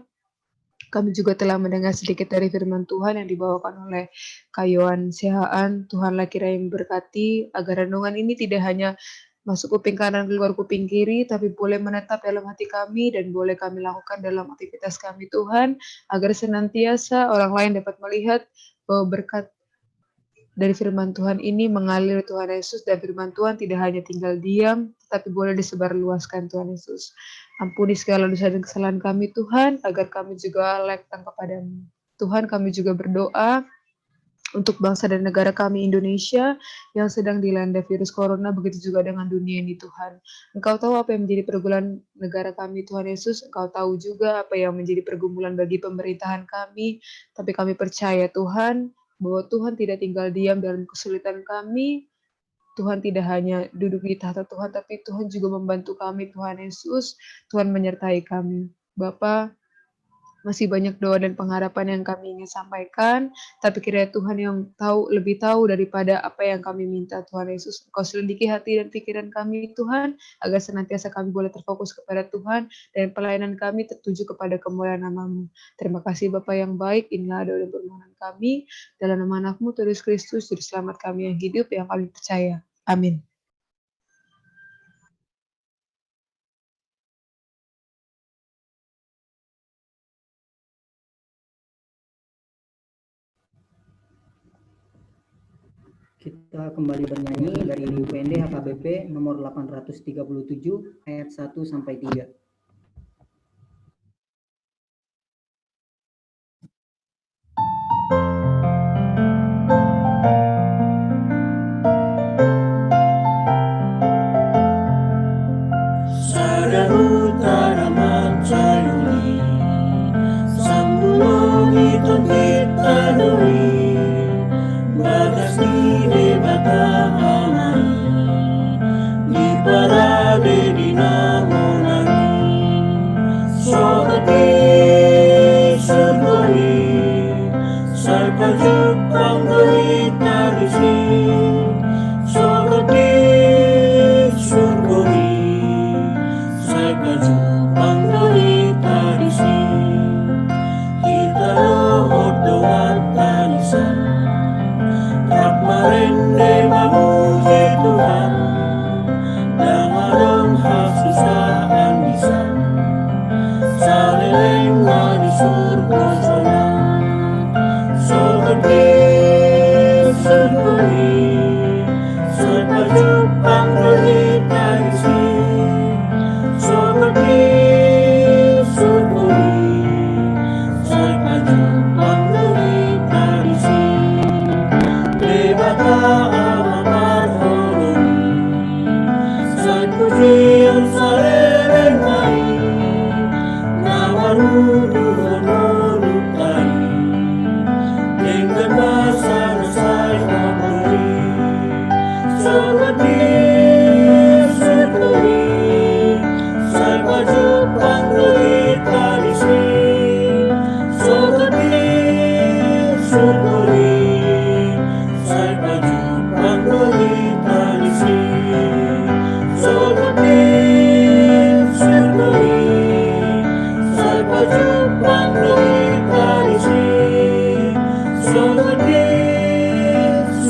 kami juga telah mendengar sedikit dari firman Tuhan yang dibawakan oleh Kayoan Sehaan. Tuhanlah kiranya memberkati agar renungan ini tidak hanya masuk kuping kanan keluar kuping kiri, tapi boleh menetap dalam hati kami dan boleh kami lakukan dalam aktivitas kami Tuhan, agar senantiasa orang lain dapat melihat bahwa berkat dari firman Tuhan ini mengalir Tuhan Yesus, dan firman Tuhan tidak hanya tinggal diam, tetapi boleh disebarluaskan Tuhan Yesus. Ampuni segala dosa dan kesalahan kami Tuhan, agar kami juga layak kepada-Mu. Tuhan, kami juga berdoa untuk bangsa dan negara kami Indonesia yang sedang dilanda virus corona, begitu juga dengan dunia ini Tuhan. Engkau tahu apa yang menjadi pergumulan negara kami Tuhan Yesus, Engkau tahu juga apa yang menjadi pergumulan bagi pemerintahan kami, tapi kami percaya Tuhan, bahwa Tuhan tidak tinggal diam dalam kesulitan kami. Tuhan tidak hanya duduk di tahta Tuhan, tapi Tuhan juga membantu kami Tuhan Yesus. Tuhan menyertai kami. Bapa, masih banyak doa dan pengharapan yang kami ingin sampaikan, tapi kiranya Tuhan yang lebih tahu daripada apa yang kami minta Tuhan Yesus. Engkau selidiki hati dan pikiran kami Tuhan, agar senantiasa kami boleh terfokus kepada Tuhan dan pelayanan kami tertuju kepada kemuliaan nama-Mu. Terima kasih Bapa yang baik, inilah doa dan permohonan kami, dalam nama anak-Mu Tuhan Yesus Kristus, Juru Selamat kami yang hidup, yang kami percaya. Amin. Kita kembali bernyanyi dari UPND HKBP nomor 837 ayat 1 sampai 3.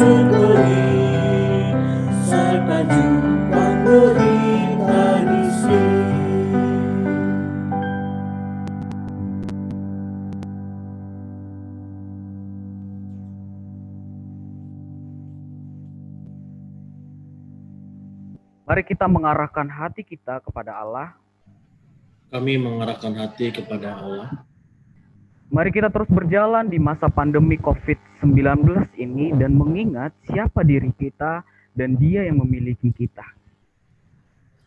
bersyukuri serta jumpa derita di sini. Mari kita mengarahkan hati kita kepada Allah. Kami mengarahkan hati kepada Allah. Mari kita terus berjalan di masa pandemi COVID-19 ini dan mengingat siapa diri kita dan Dia yang memiliki kita.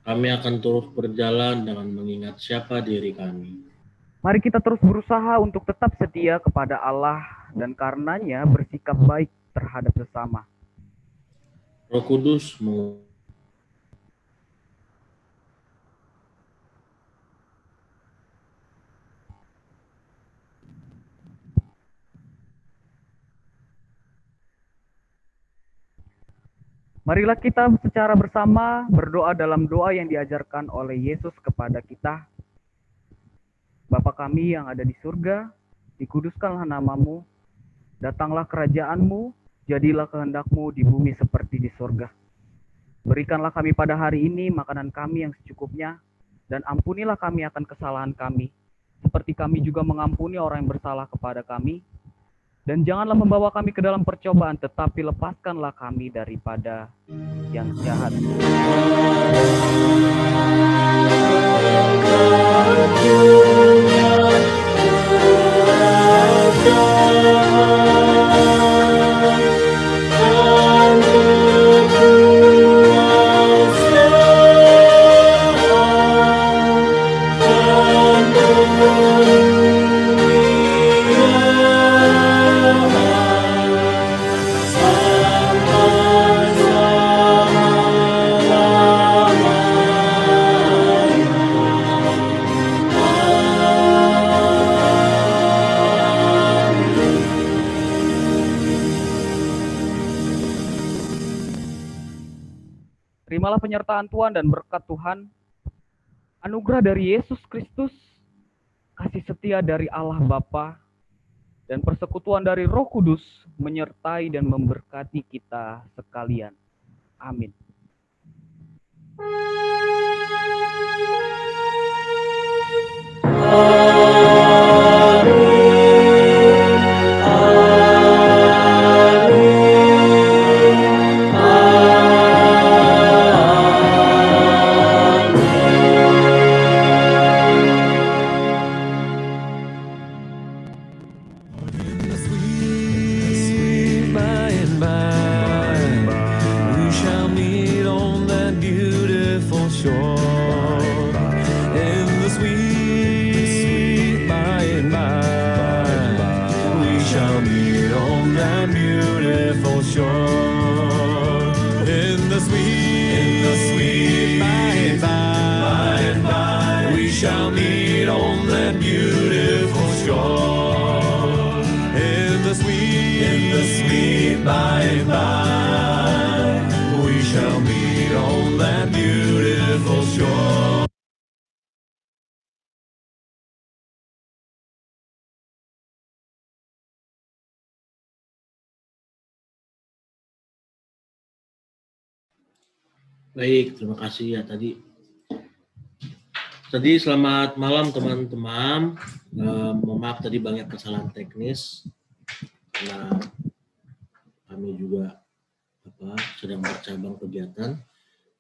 Kami akan terus berjalan dengan mengingat siapa diri kami. Mari kita terus berusaha untuk tetap setia kepada Allah dan karenanya bersikap baik terhadap sesama. Roh Kudus Marilah kita secara bersama berdoa dalam doa yang diajarkan oleh Yesus kepada kita. Bapa kami yang ada di surga, dikuduskanlah namamu, datanglah kerajaanmu, jadilah kehendakmu di bumi seperti di surga. Berikanlah kami pada hari ini makanan kami yang secukupnya, dan ampunilah kami akan kesalahan kami, seperti kami juga mengampuni orang yang bersalah kepada kami. Dan janganlah membawa kami ke dalam percobaan, tetapi lepaskanlah kami daripada yang jahat. Terimalah penyertaan Tuhan dan berkat Tuhan, anugerah dari Yesus Kristus, kasih setia dari Allah Bapa, dan persekutuan dari Roh Kudus menyertai dan memberkati kita sekalian. Amin. Baik, terima kasih ya tadi. Selamat malam teman-teman. Maaf tadi banyak kesalahan teknis karena kami juga sedang bercabang kegiatan.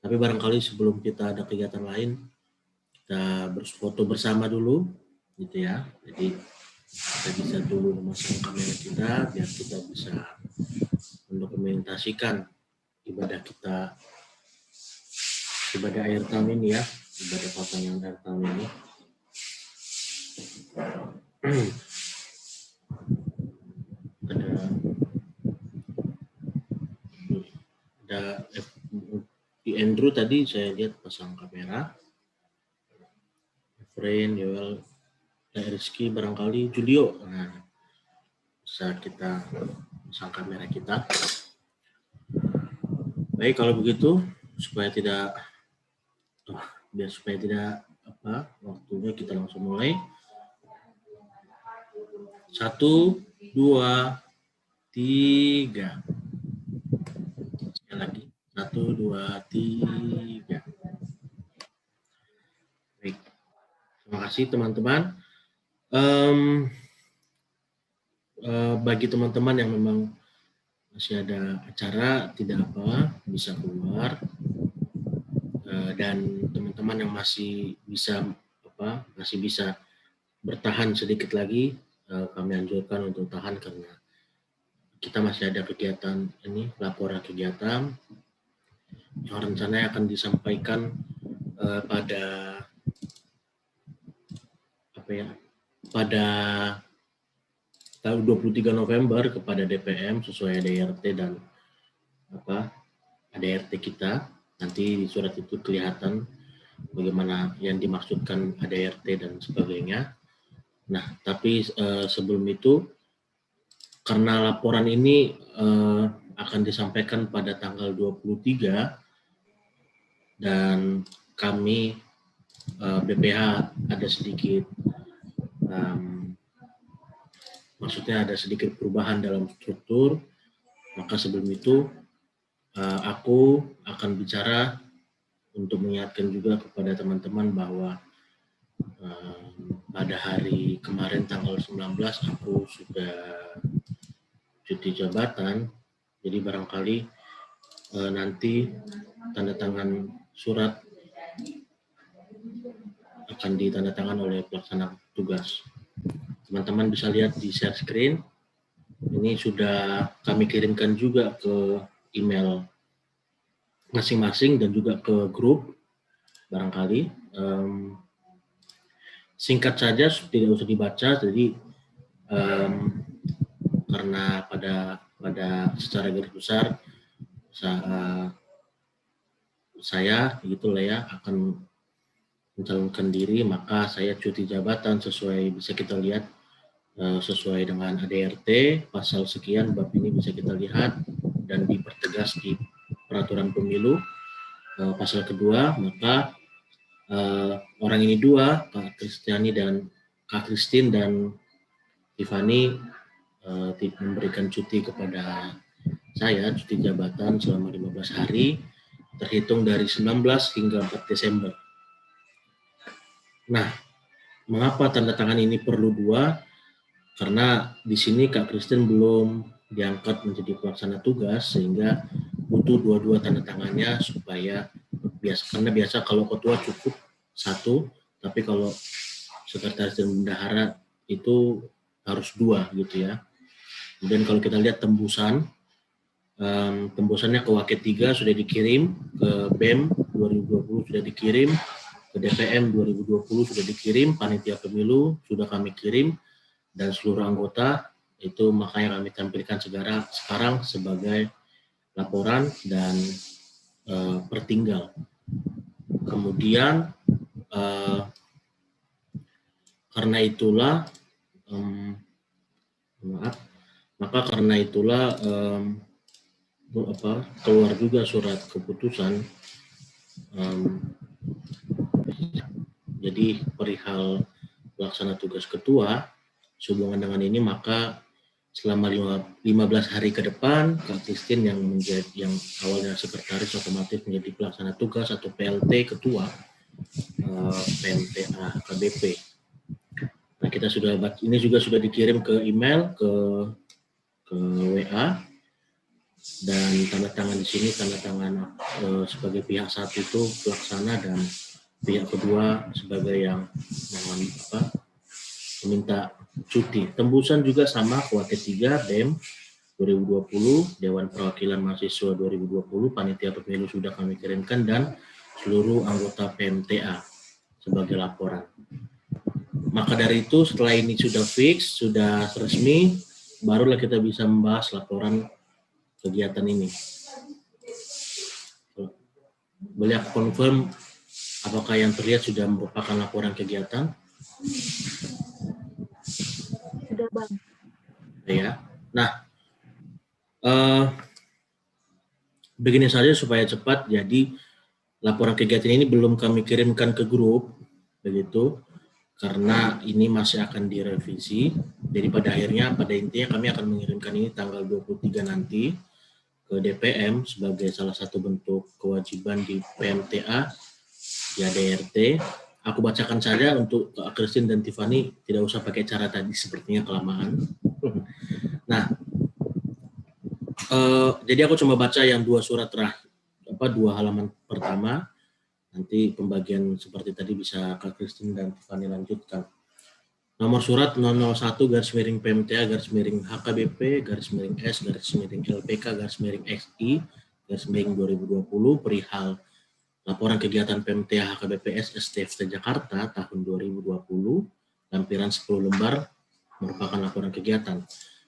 Tapi barangkali sebelum kita ada kegiatan lain, kita berfoto bersama dulu, gitu ya. Jadi kita bisa dulu memasang kamera kita biar kita bisa mendokumentasikan ibadah kita. Ibadah akhir tahun ini ya, ibadah perpanjangan akhir tahun ini. Ada di Andrew tadi saya lihat pasang kamera. Efrain, Yoel, Rizky, barangkali Julio. Nah, bisa kita pasang kamera kita. Baik, kalau begitu supaya tidak waktunya kita langsung mulai. 1, 2, 3. 1, 2, 3. Baik. Terima kasih teman-teman. Bagi teman-teman yang memang masih ada acara, tidak apa, bisa keluar. Dan teman-teman yang masih bisa bertahan sedikit lagi, kami anjurkan untuk tahan karena kita masih ada kegiatan ini, laporan kegiatan yang rencananya akan disampaikan pada tanggal 23 November kepada DPM sesuai ADRT dan ADRT kita. Nanti di surat itu kelihatan bagaimana yang dimaksudkan ADRT dan sebagainya. Nah, tapi sebelum itu, karena laporan ini akan disampaikan pada tanggal 23 dan kami BPH ada sedikit maksudnya ada sedikit perubahan dalam struktur, maka sebelum itu aku akan bicara untuk mengingatkan juga kepada teman-teman bahwa pada hari kemarin tanggal 19 aku sudah cuti jabatan, jadi barangkali nanti tanda tangan surat akan ditandatangan oleh pelaksana tugas. Teman-teman bisa lihat di share screen. Ini sudah kami kirimkan juga ke email masing-masing dan juga ke grup. Barangkali singkat saja, tidak usah dibaca. Jadi karena pada secara garis besar saya begitulah ya akan mencalonkan diri, maka saya cuti jabatan sesuai, bisa kita lihat sesuai dengan ADRT pasal sekian bab ini bisa kita lihat dan dipertegas di peraturan pemilu pasal kedua, maka orang ini dua, Kak Christine dan Tiffany memberikan cuti kepada saya, cuti jabatan selama 15 hari terhitung dari 19 hingga 4 Desember. Nah, mengapa tanda tangan ini perlu dua? Karena di sini Kak Christine belum diangkat menjadi pelaksana tugas, sehingga butuh dua-dua tanda tangannya supaya karena biasa kalau ketua cukup satu, tapi kalau sekretaris dan bendahara itu harus dua gitu ya. Kemudian kalau kita lihat tembusannya ke Waket 3 sudah dikirim, ke BEM 2020 sudah dikirim, ke DPM 2020 sudah dikirim, panitia pemilu sudah kami kirim, dan seluruh anggota itu makanya kami tampilkan sekarang sebagai laporan dan pertinggal. Kemudian karena itulah keluar juga surat keputusan. Jadi perihal pelaksana tugas ketua sehubungan dengan ini, maka selama 15 hari ke depan Kak Christine yang awalnya sekretaris otomatis menjadi pelaksana tugas atau PLT ketua PMTA KBP. Nah, kita ini juga sudah dikirim ke email, ke WA, dan tanda tangan di sini tanda tangan sebagai pihak satu itu pelaksana dan pihak kedua sebagai yang meminta cuti. Tembusan juga sama, Waket 3 BEM 2020, Dewan Perwakilan Mahasiswa 2020, panitia pemilu sudah kami kirimkan, dan seluruh anggota PMTA sebagai laporan. Maka dari itu setelah ini sudah fix, sudah resmi, barulah kita bisa membahas laporan kegiatan ini. Boleh aku confirm apakah yang terlihat sudah merupakan laporan kegiatan? Sudah, Bang. Ya. Nah, begini saja supaya cepat. Jadi laporan kegiatan ini belum kami kirimkan ke grup, begitu, karena ini masih akan direvisi. Jadi pada intinya kami akan mengirimkan ini tanggal 23 nanti. ke DPM sebagai salah satu bentuk kewajiban di PMTA, di ADRT. Aku bacakan saja untuk Kak Christine dan Tiffany, tidak usah pakai cara tadi, sepertinya kelamaan. Nah, jadi aku cuma baca yang 2 surat terakhir, 2 halaman pertama. Nanti pembagian seperti tadi bisa Kak Christine dan Tiffany lanjutkan. Nomor surat 001/PMTA_S/HKBP_LPK_LPK_XI/2020 perihal laporan kegiatan PMTA HKBPS STFT Jakarta tahun 2020, lampiran 10 lembar merupakan laporan kegiatan.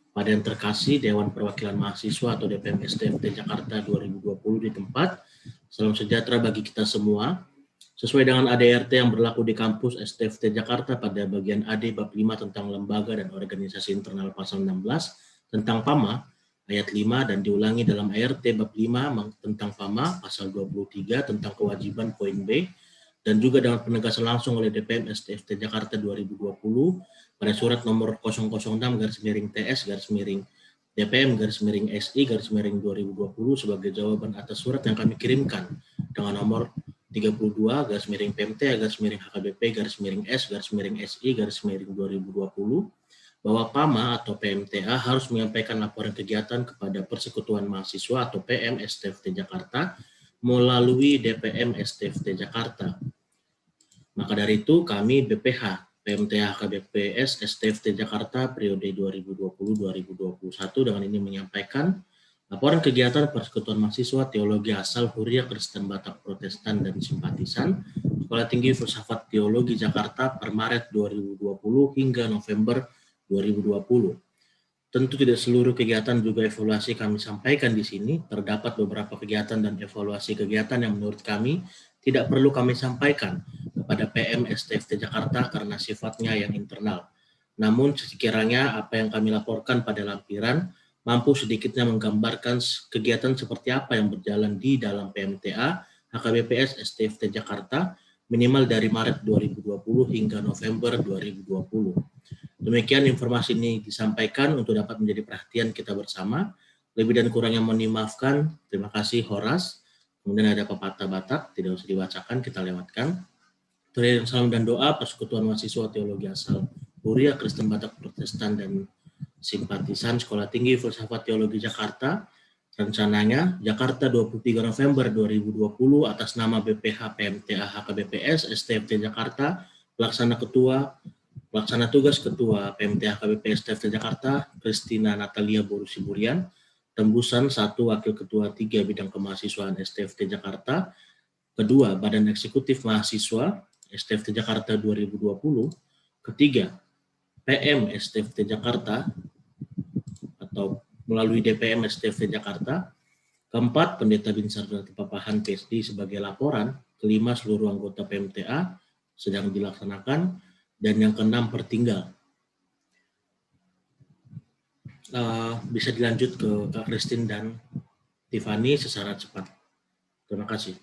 Pada yang terkasih, Dewan Perwakilan Mahasiswa atau DPM STFT Jakarta 2020 di tempat. Salam sejahtera bagi kita semua. Sesuai dengan ADRT yang berlaku di kampus STFT Jakarta pada bagian AD bab 5 tentang lembaga dan organisasi internal pasal 16 tentang PAMA ayat 5 dan diulangi dalam ART bab 5 tentang PAMA pasal 23 tentang kewajiban poin B, dan juga dengan penegasan langsung oleh DPM STFT Jakarta 2020 pada surat nomor 006/TS/DPM/SI/2020 sebagai jawaban atas surat yang kami kirimkan dengan nomor 32/PMT/HKBP/S/SI/2020 bahwa PAMA atau PMTA harus menyampaikan laporan kegiatan kepada Persekutuan Mahasiswa atau PM STFT Jakarta melalui DPM STFT Jakarta. Maka dari itu kami BPH PMTA HKBPS STFT Jakarta periode 2020-2021 dengan ini menyampaikan laporan kegiatan Persekutuan Mahasiswa Teologi Asal Huria Kristen Batak Protestan dan Simpatisan Sekolah Tinggi Filsafat Teologi Jakarta per Maret 2020 hingga November 2020. Tentu tidak seluruh kegiatan juga evaluasi kami sampaikan di sini. Terdapat beberapa kegiatan dan evaluasi kegiatan yang menurut kami tidak perlu kami sampaikan kepada PM STFT Jakarta karena sifatnya yang internal. Namun sekiranya apa yang kami laporkan pada lampiran mampu sedikitnya menggambarkan kegiatan seperti apa yang berjalan di dalam PMTA HKBPS STFT Jakarta minimal dari Maret 2020 hingga November 2020. Demikian informasi ini disampaikan untuk dapat menjadi perhatian kita bersama. Lebih dan kurangnya mohon dimaafkan. Terima kasih Horas. Kemudian ada pepatah Batak, tidak usah dibacakan, kita lewatkan. Tulisan salam dan doa Persekutuan Mahasiswa Teologi Asal Huria Kristen Batak Protestan dan Simpatisan Sekolah Tinggi Filsafat Teologi Jakarta. Rencananya Jakarta 23 November 2020 atas nama BPH PMTA HKBPS STFT Jakarta, Pelaksana Tugas Ketua PMTA HKBP STFT Jakarta, Christina Natalia Borusiburian, tembusan 1 Wakil Ketua 3 Bidang Kemahasiswaan STFT Jakarta, kedua Badan Eksekutif Mahasiswa STFT Jakarta 2020, ketiga PM STFT Jakarta atau melalui DPM STFT Jakarta, keempat Pendeta Binsar Donati Papahan PSD sebagai laporan, kelima seluruh anggota PMTA sedang dilaksanakan, dan yang keenam pertinggal. Bisa dilanjut ke Kak Christine dan Tiffany secara cepat. Terima kasih.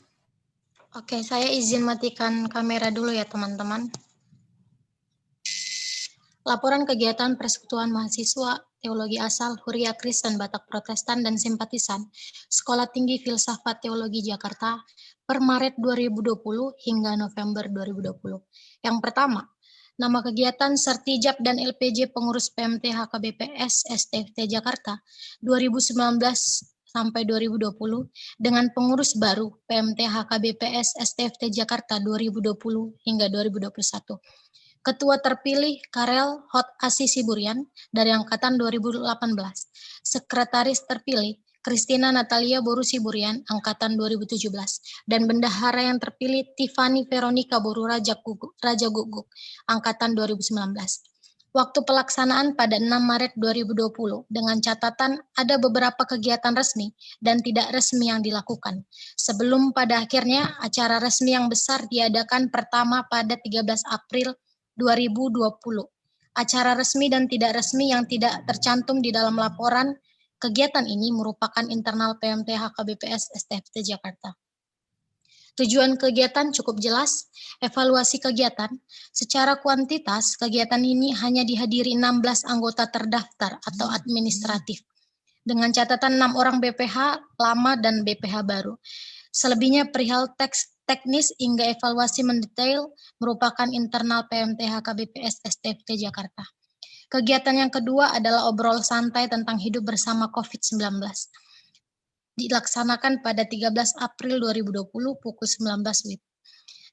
Oke, saya izin matikan kamera dulu ya teman-teman. Laporan kegiatan Persekutuan Mahasiswa Teologi Asal Huria Kristen Batak Protestan dan Simpatisan Sekolah Tinggi Filsafat Teologi Jakarta per Maret 2020 hingga November 2020. Yang pertama, nama kegiatan Sertijab dan LPJ Pengurus PMT HKBPS STFT Jakarta 2019 sampai 2020 dengan pengurus baru PMT HKBPS STFT Jakarta 2020 hingga 2021. Ketua terpilih Karel Hot Asisi Burian dari Angkatan 2018. Sekretaris terpilih Christina Natalia Borusiburian Angkatan 2017. Dan bendahara yang terpilih Tiffany Veronica Boru Raja Guguk Angkatan 2019. Waktu pelaksanaan pada 6 Maret 2020 dengan catatan ada beberapa kegiatan resmi dan tidak resmi yang dilakukan. Sebelum pada akhirnya acara resmi yang besar diadakan pertama pada 13 April 2020. Acara resmi dan tidak resmi yang tidak tercantum di dalam laporan kegiatan ini merupakan internal PMT HKBPS STFT Jakarta. Tujuan kegiatan cukup jelas, evaluasi kegiatan. Secara kuantitas, kegiatan ini hanya dihadiri 16 anggota terdaftar atau administratif. dengan catatan 6 orang BPH lama dan BPH baru. Selebihnya perihal teks teknis hingga evaluasi mendetail merupakan internal PMTH KBPS STFT Jakarta. Kegiatan yang kedua adalah obrol santai tentang hidup bersama COVID-19. Dilaksanakan pada 13 April 2020 pukul 19 WIB.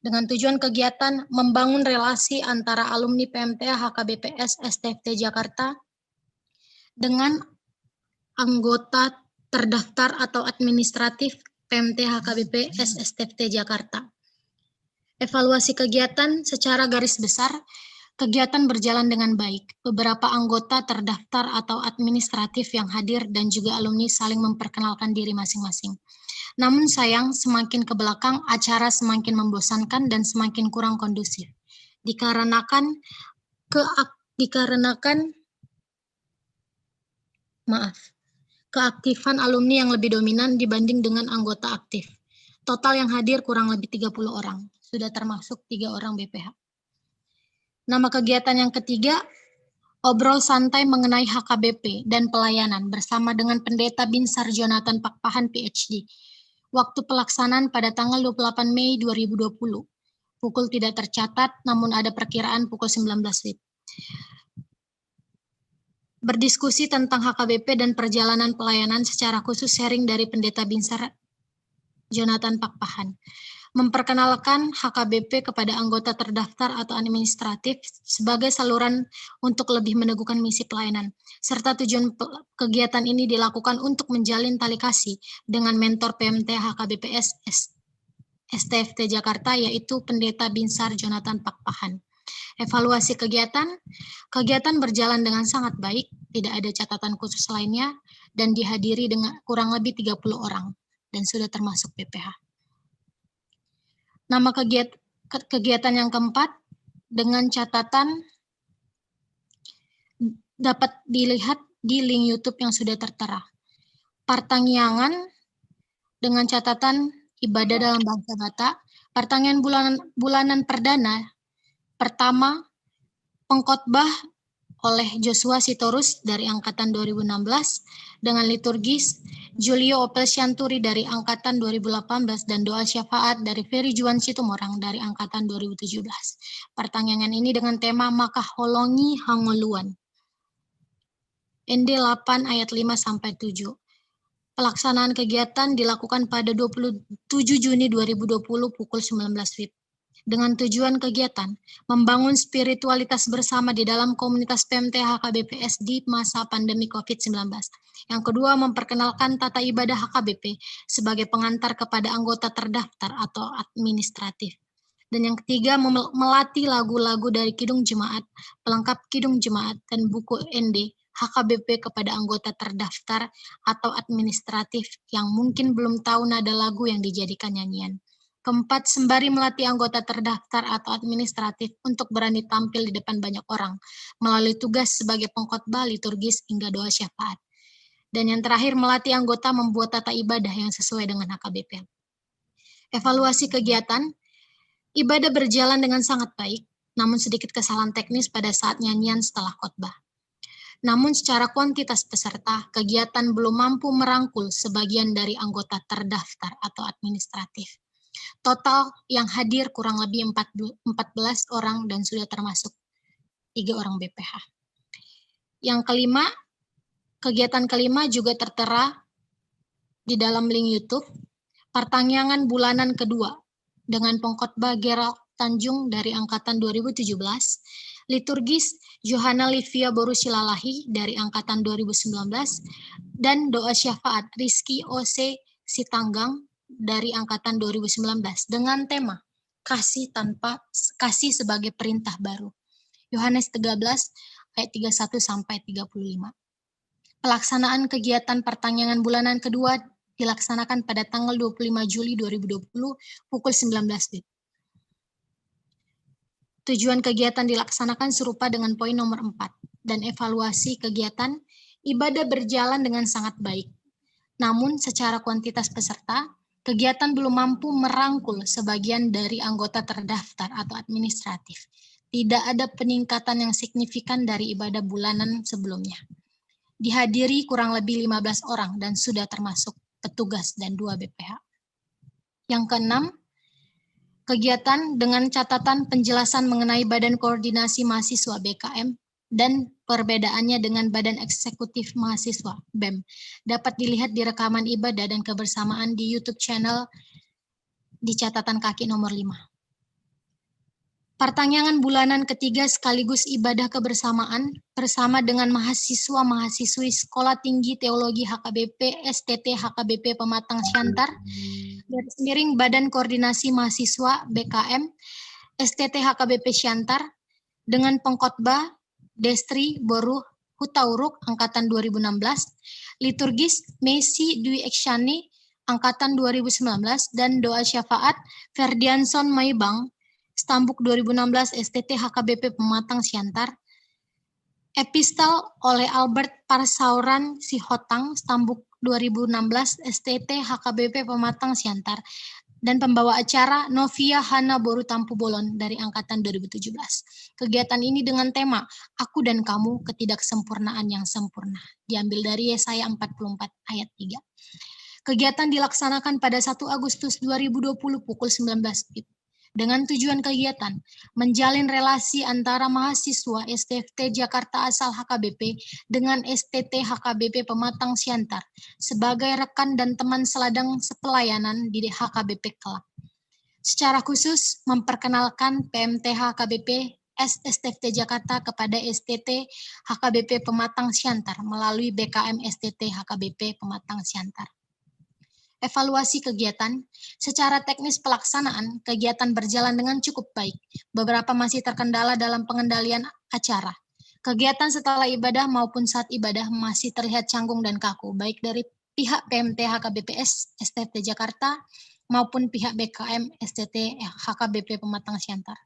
Dengan tujuan kegiatan membangun relasi antara alumni PMTH HKBPS STFT Jakarta dengan anggota terdaftar atau administratif PMTH HKBPS STFT Jakarta. Evaluasi kegiatan secara garis besar, kegiatan berjalan dengan baik. Beberapa anggota terdaftar atau administratif yang hadir dan juga alumni saling memperkenalkan diri masing-masing. Namun sayang, semakin ke belakang, acara semakin membosankan dan semakin kurang kondusif. Dikarenakan keaktifan alumni yang lebih dominan dibanding dengan anggota aktif. Total yang hadir kurang lebih 30 orang, sudah termasuk 3 orang BPH. Nama kegiatan yang ketiga, obrol santai mengenai HKBP dan pelayanan bersama dengan Pendeta Binsar Jonathan Pakpahan PhD. Waktu pelaksanaan pada tanggal 28 Mei 2020. Pukul tidak tercatat, namun ada perkiraan pukul 19 WIB. Berdiskusi tentang HKBP dan perjalanan pelayanan secara khusus sharing dari Pendeta Binsar Jonathan Pakpahan. Memperkenalkan HKBP kepada anggota terdaftar atau administratif sebagai saluran untuk lebih meneguhkan misi pelayanan, serta tujuan kegiatan ini dilakukan untuk menjalin tali kasih dengan mentor PMT HKBPS STFT Jakarta, yaitu Pendeta Binsar Jonathan Pakpahan. Evaluasi kegiatan berjalan dengan sangat baik, tidak ada catatan khusus lainnya, dan dihadiri dengan kurang lebih 30 orang, dan sudah termasuk PPH. Nama kegiatan yang keempat, dengan catatan dapat dilihat di link YouTube yang sudah tertera. Partangyangan dengan catatan ibadah dalam bahasa Batak, pertanyaan bulanan perdana, pertama, pengkhotbah oleh Joshua Sitorus dari Angkatan 2016 dengan liturgis, Julio Opel Sianturi dari Angkatan 2018 dan doa syafaat dari Ferry Juan Situmorang dari Angkatan 2017. Pertanyaan ini dengan tema Maka Holongi Hangoluan. ND 8 ayat 5-7. Pelaksanaan kegiatan dilakukan pada 27 Juni 2020 pukul 19 WIB. Dengan tujuan kegiatan, membangun spiritualitas bersama di dalam komunitas PMT HKBPS di masa pandemi COVID-19. Yang kedua, memperkenalkan tata ibadah HKBP sebagai pengantar kepada anggota terdaftar atau administratif. Dan yang ketiga, melatih lagu-lagu dari Kidung Jemaat, pelengkap Kidung Jemaat, dan buku ND HKBP kepada anggota terdaftar atau administratif yang mungkin belum tahu nada lagu yang dijadikan nyanyian. Keempat, sembari melatih anggota terdaftar atau administratif untuk berani tampil di depan banyak orang melalui tugas sebagai pengkhotbah, liturgis, hingga doa syafaat. Dan yang terakhir, melatih anggota membuat tata ibadah yang sesuai dengan HKBP. Evaluasi kegiatan, ibadah berjalan dengan sangat baik, namun sedikit kesalahan teknis pada saat nyanyian setelah khotbah. Namun secara kuantitas peserta, kegiatan belum mampu merangkul sebagian dari anggota terdaftar atau administratif. Total yang hadir kurang lebih 14 orang dan sudah termasuk 3 orang BPH. Yang kelima, kegiatan kelima juga tertera di dalam link YouTube, pertanyaan bulanan kedua dengan pengkhotbah Gerald Tanjung dari Angkatan 2017, liturgis Johanna Livia Borusilalahi dari Angkatan 2019, dan doa syafaat Rizky O.C. Sitanggang dari Angkatan 2019 dengan tema kasih sebagai perintah baru. Yohanes 13 ayat 31-35. Pelaksanaan kegiatan pertanyaan bulanan kedua dilaksanakan pada tanggal 25 Juli 2020 pukul 19 WIB. Tujuan kegiatan dilaksanakan serupa dengan poin nomor 4 dan evaluasi kegiatan, ibadah berjalan dengan sangat baik. Namun secara kuantitas peserta, kegiatan belum mampu merangkul sebagian dari anggota terdaftar atau administratif. Tidak ada peningkatan yang signifikan dari ibadah bulanan sebelumnya. Dihadiri kurang lebih 15 orang dan sudah termasuk petugas dan 2 BPH. Yang keenam, kegiatan dengan catatan penjelasan mengenai Badan Koordinasi Mahasiswa BKM dan perbedaannya dengan Badan Eksekutif Mahasiswa BEM dapat dilihat di rekaman ibadah dan kebersamaan di YouTube channel di catatan kaki nomor 5. Pertanyaan bulanan ketiga sekaligus ibadah kebersamaan bersama dengan mahasiswa-mahasiswi Sekolah Tinggi Teologi HKBP STT HKBP Pematang Siantar, garis miring Badan Koordinasi Mahasiswa BKM STT HKBP Siantar dengan pengkhotbah Destri Boruh Hutauruk Angkatan 2016, liturgis Messi Dwi Eksyani Angkatan 2019 dan doa syafaat Ferdianson Maibang Stambuk 2016 STT HKBP Pematang Siantar, epistel oleh Albert Parsauran Sihotang Stambuk 2016 STT HKBP Pematang Siantar, dan pembawa acara Novia Hana Boru Tampu Bolon dari Angkatan 2017. Kegiatan ini dengan tema Aku dan Kamu Ketidaksempurnaan yang Sempurna, diambil dari Yesaya 44 ayat 3. Kegiatan dilaksanakan pada 1 Agustus 2020 pukul 19 WIB. Dengan tujuan kegiatan, menjalin relasi antara mahasiswa STFT Jakarta asal HKBP dengan STT HKBP Pematang Siantar sebagai rekan dan teman seladang sepelayanan di HKBP kelak. Secara khusus, memperkenalkan PMTH HKBP STFT Jakarta kepada STT HKBP Pematang Siantar melalui BKM STT HKBP Pematang Siantar. Evaluasi kegiatan, secara teknis pelaksanaan, kegiatan berjalan dengan cukup baik. Beberapa masih terkendala dalam pengendalian acara. Kegiatan setelah ibadah maupun saat ibadah masih terlihat canggung dan kaku, baik dari pihak PMT HKBPS STT Jakarta maupun pihak BKM STT HKBP Pematang Siantar.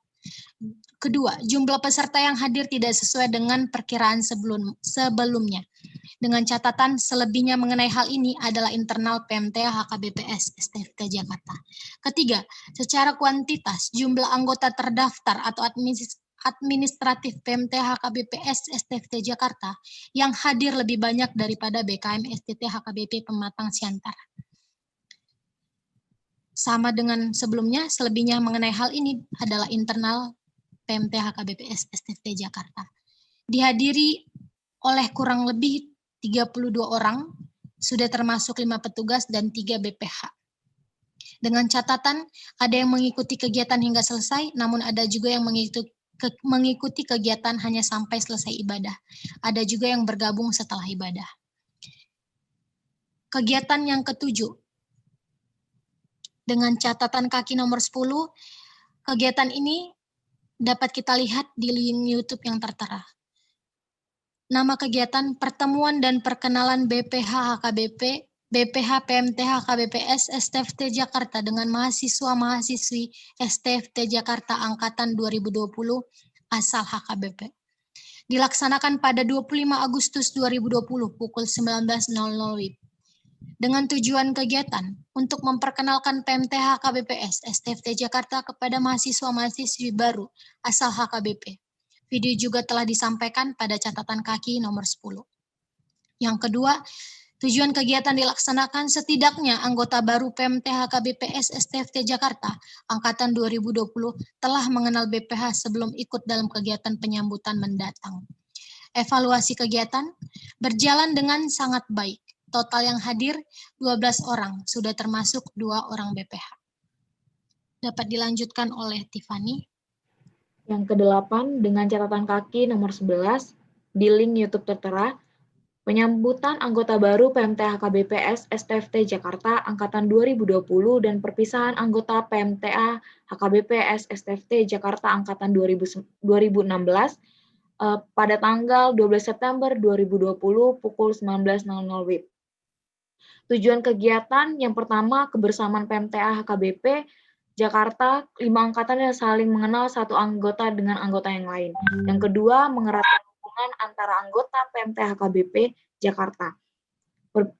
Kedua, jumlah peserta yang hadir tidak sesuai dengan perkiraan sebelumnya. Dengan catatan selebihnya mengenai hal ini adalah internal PMT HKBPS STFT Jakarta. Ketiga, secara kuantitas jumlah anggota terdaftar atau administratif PMT HKBPS STFT Jakarta yang hadir lebih banyak daripada BKM STT HKBP Pematang Siantar. Sama dengan sebelumnya, selebihnya mengenai hal ini adalah internal PMT HKBPS STFT Jakarta. Dihadiri oleh kurang lebih 32 orang, sudah termasuk 5 petugas dan 3 BPH. Dengan catatan, ada yang mengikuti kegiatan hingga selesai, namun ada juga yang mengikuti kegiatan hanya sampai selesai ibadah. Ada juga yang bergabung setelah ibadah. Kegiatan yang ketujuh, dengan catatan kaki nomor 10, kegiatan ini dapat kita lihat di link YouTube yang tertera. Nama kegiatan Pertemuan dan Perkenalan BPH HKBP, BPH PMT HKBPS STFT Jakarta dengan mahasiswa-mahasiswi STFT Jakarta Angkatan 2020 asal HKBP. Dilaksanakan pada 25 Agustus 2020 pukul 19.00 WIB. Dengan tujuan kegiatan untuk memperkenalkan PMT HKBPS STFT Jakarta kepada mahasiswa-mahasiswi baru asal HKBP. Video juga telah disampaikan pada catatan kaki nomor 10. Yang kedua, tujuan kegiatan dilaksanakan setidaknya anggota baru PMT HKBPS STFT Jakarta Angkatan 2020 telah mengenal BPH sebelum ikut dalam kegiatan penyambutan mendatang. Evaluasi kegiatan berjalan dengan sangat baik. Total yang hadir 12 orang, sudah termasuk 2 orang BPH. Dapat dilanjutkan oleh Tiffany. Yang ke-8, dengan catatan kaki nomor 11, di link YouTube tertera, penyambutan anggota baru PMT HKBPS STFT Jakarta Angkatan 2020 dan perpisahan anggota PMTA HKBPS STFT Jakarta Angkatan 2016 pada tanggal 12 September 2020 pukul 19.00 WIB. Tujuan kegiatan yang pertama, kebersamaan PMTA HKBP Jakarta 5 angkatan yang saling mengenal satu anggota dengan anggota yang lain. Yang kedua, mengeratkan hubungan antara anggota PMT HKBP Jakarta.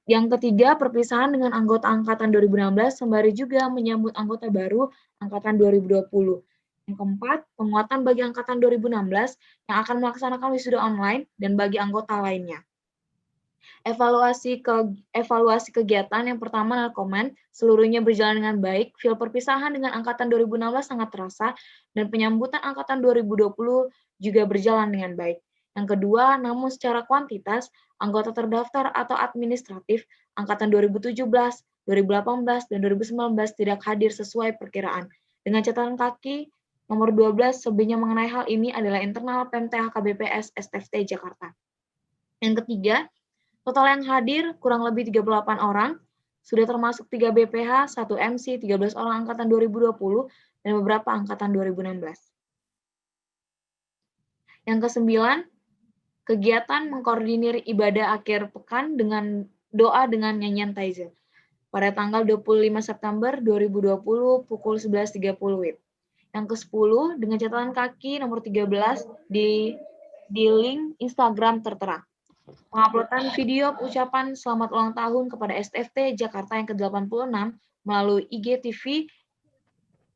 Yang ketiga, perpisahan dengan anggota angkatan 2016 sembari juga menyambut anggota baru angkatan 2020. Yang keempat, penguatan bagi angkatan 2016 yang akan melaksanakan wisuda online dan bagi anggota lainnya. Evaluasi kegiatan yang pertama adalah komen, seluruhnya berjalan dengan baik, feel perpisahan dengan angkatan 2016 sangat terasa, dan penyambutan angkatan 2020 juga berjalan dengan baik. Yang kedua, namun secara kuantitas, anggota terdaftar atau administratif angkatan 2017, 2018, dan 2019 tidak hadir sesuai perkiraan. Dengan catatan kaki, nomor 12 selebihnya mengenai hal ini adalah internal PMTH KBPS STFT Jakarta. Yang ketiga, total yang hadir kurang lebih 38 orang, sudah termasuk 3 BPH, 1 MC, 13 orang angkatan 2020, dan beberapa angkatan 2016. Yang kesembilan, kegiatan mengkoordinir ibadah akhir pekan dengan doa dengan nyanyian Taizil pada tanggal 25 September 2020 pukul 11.30 WIB. Yang ke-10, dengan catatan kaki nomor 13 di link Instagram tertera. Penguploadan video ucapan selamat ulang tahun kepada STFT Jakarta yang ke-86 melalui IGTV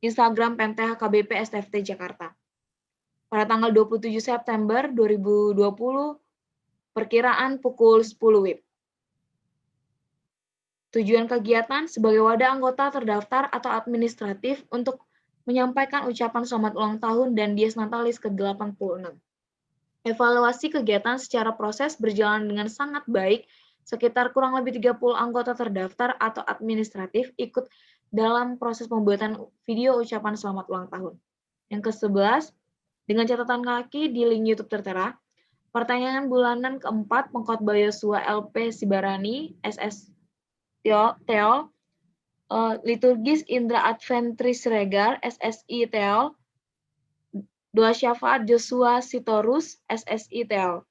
Instagram PMTH KBP STFT Jakarta. Pada tanggal 27 September 2020, perkiraan pukul 10 WIB. Tujuan kegiatan sebagai wadah anggota terdaftar atau administratif untuk menyampaikan ucapan selamat ulang tahun dan Dies Natalis ke-86. Evaluasi kegiatan secara proses berjalan dengan sangat baik, sekitar kurang lebih 30 anggota terdaftar atau administratif ikut dalam proses pembuatan video ucapan selamat ulang tahun. Yang ke-11, dengan catatan kaki di link YouTube tertera, pertanyaan bulanan keempat Pengkhotbah Yosua LP Sibarani, SS Teol, Liturgis Indra Adventris Regar, SSI Teol, Doa Syafaat Joshua Sitorus, SSI Teol,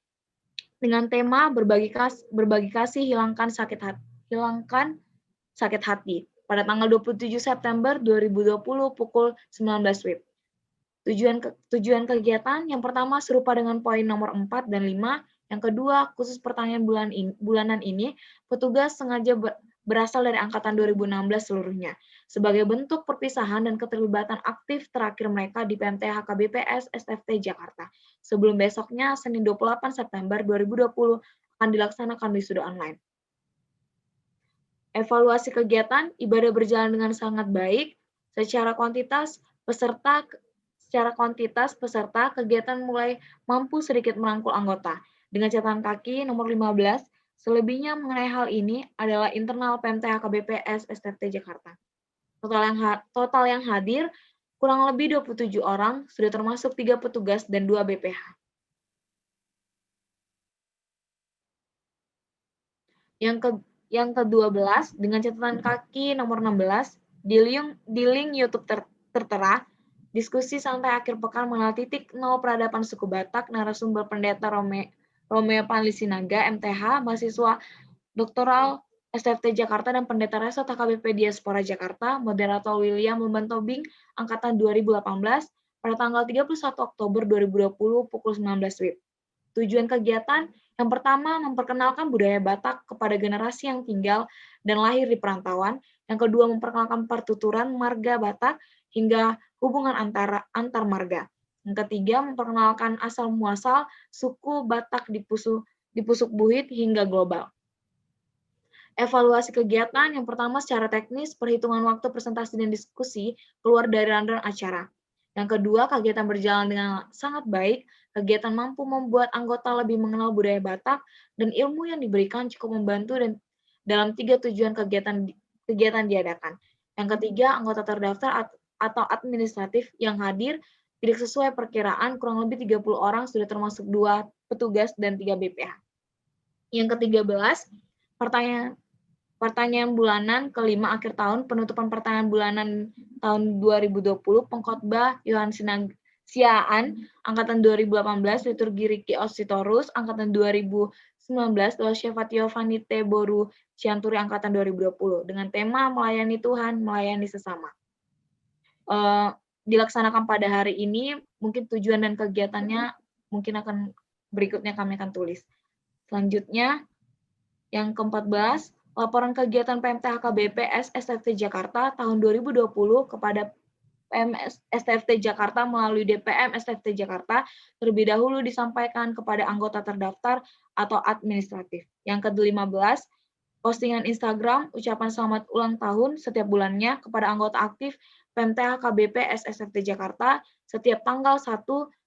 dengan tema berbagi kasih hilangkan sakit hati pada tanggal 27 September 2020 pukul 19 WIB. Tujuan kegiatan yang pertama serupa dengan poin nomor 4 dan 5. Yang kedua, khusus pertanyaan bulanan ini, petugas sengaja berasal dari angkatan 2016 seluruhnya, sebagai bentuk perpisahan dan keterlibatan aktif terakhir mereka di PMTH KBPS STFT Jakarta. Sebelum besoknya, Senin 28 September 2020, akan dilaksanakan wisuda online. Evaluasi kegiatan, ibadah berjalan dengan sangat baik. Secara kuantitas peserta, kegiatan mulai mampu sedikit merangkul anggota. Dengan catatan kaki nomor 15, selebihnya mengenai hal ini adalah internal PMTH KBPS STFT Jakarta. Total yang hadir kurang lebih 27 orang, sudah termasuk 3 petugas dan 2 BPH. Yang ke-12, dengan catatan kaki nomor 16, di link YouTube tertera, diskusi santai akhir pekan mengenal titik nol peradaban suku Batak, narasumber Pendeta Romeo Panlisinaga, MTH, mahasiswa doktoral STFT Jakarta dan Pendeta Resort HKBP Diaspora Jakarta, moderator William Lumbantobing, Angkatan 2018, pada tanggal 31 Oktober 2020 pukul 19 WIB. Tujuan kegiatan yang pertama memperkenalkan budaya Batak kepada generasi yang tinggal dan lahir di perantauan. Yang kedua memperkenalkan pertuturan marga Batak hingga hubungan antar marga. Yang ketiga memperkenalkan asal muasal suku Batak di Pusuk Buhit hingga global. Evaluasi kegiatan yang pertama secara teknis, perhitungan waktu presentasi dan diskusi keluar dari rundown acara. Yang kedua, kegiatan berjalan dengan sangat baik, kegiatan mampu membuat anggota lebih mengenal budaya Batak, dan ilmu yang diberikan cukup membantu dan dalam 3 tujuan kegiatan diadakan. Yang ketiga, anggota terdaftar atau administratif yang hadir tidak sesuai perkiraan, kurang lebih 30 orang, sudah termasuk 2 petugas dan 3 BPH. Yang ke-13, pertanyaan bulanan kelima akhir tahun, penutupan pertanyaan bulanan tahun 2020, Pengkhotbah Yohanes Siaan, Angkatan 2018, Liturgi Riki Ositorus, Angkatan 2019, Doa Syafaat Yovani Boru Cianturi, Angkatan 2020, dengan tema melayani Tuhan, melayani sesama. Dilaksanakan pada hari ini, mungkin tujuan dan kegiatannya mungkin akan berikutnya kami akan tulis. Selanjutnya, yang ke-14, laporan kegiatan PMTH KBPS STFT Jakarta tahun 2020 kepada PMS STFT Jakarta melalui DPM STFT Jakarta terlebih dahulu disampaikan kepada anggota terdaftar atau administratif. Yang ke-15, postingan Instagram ucapan selamat ulang tahun setiap bulannya kepada anggota aktif PMTA HKBP SSFT Jakarta setiap tanggal 1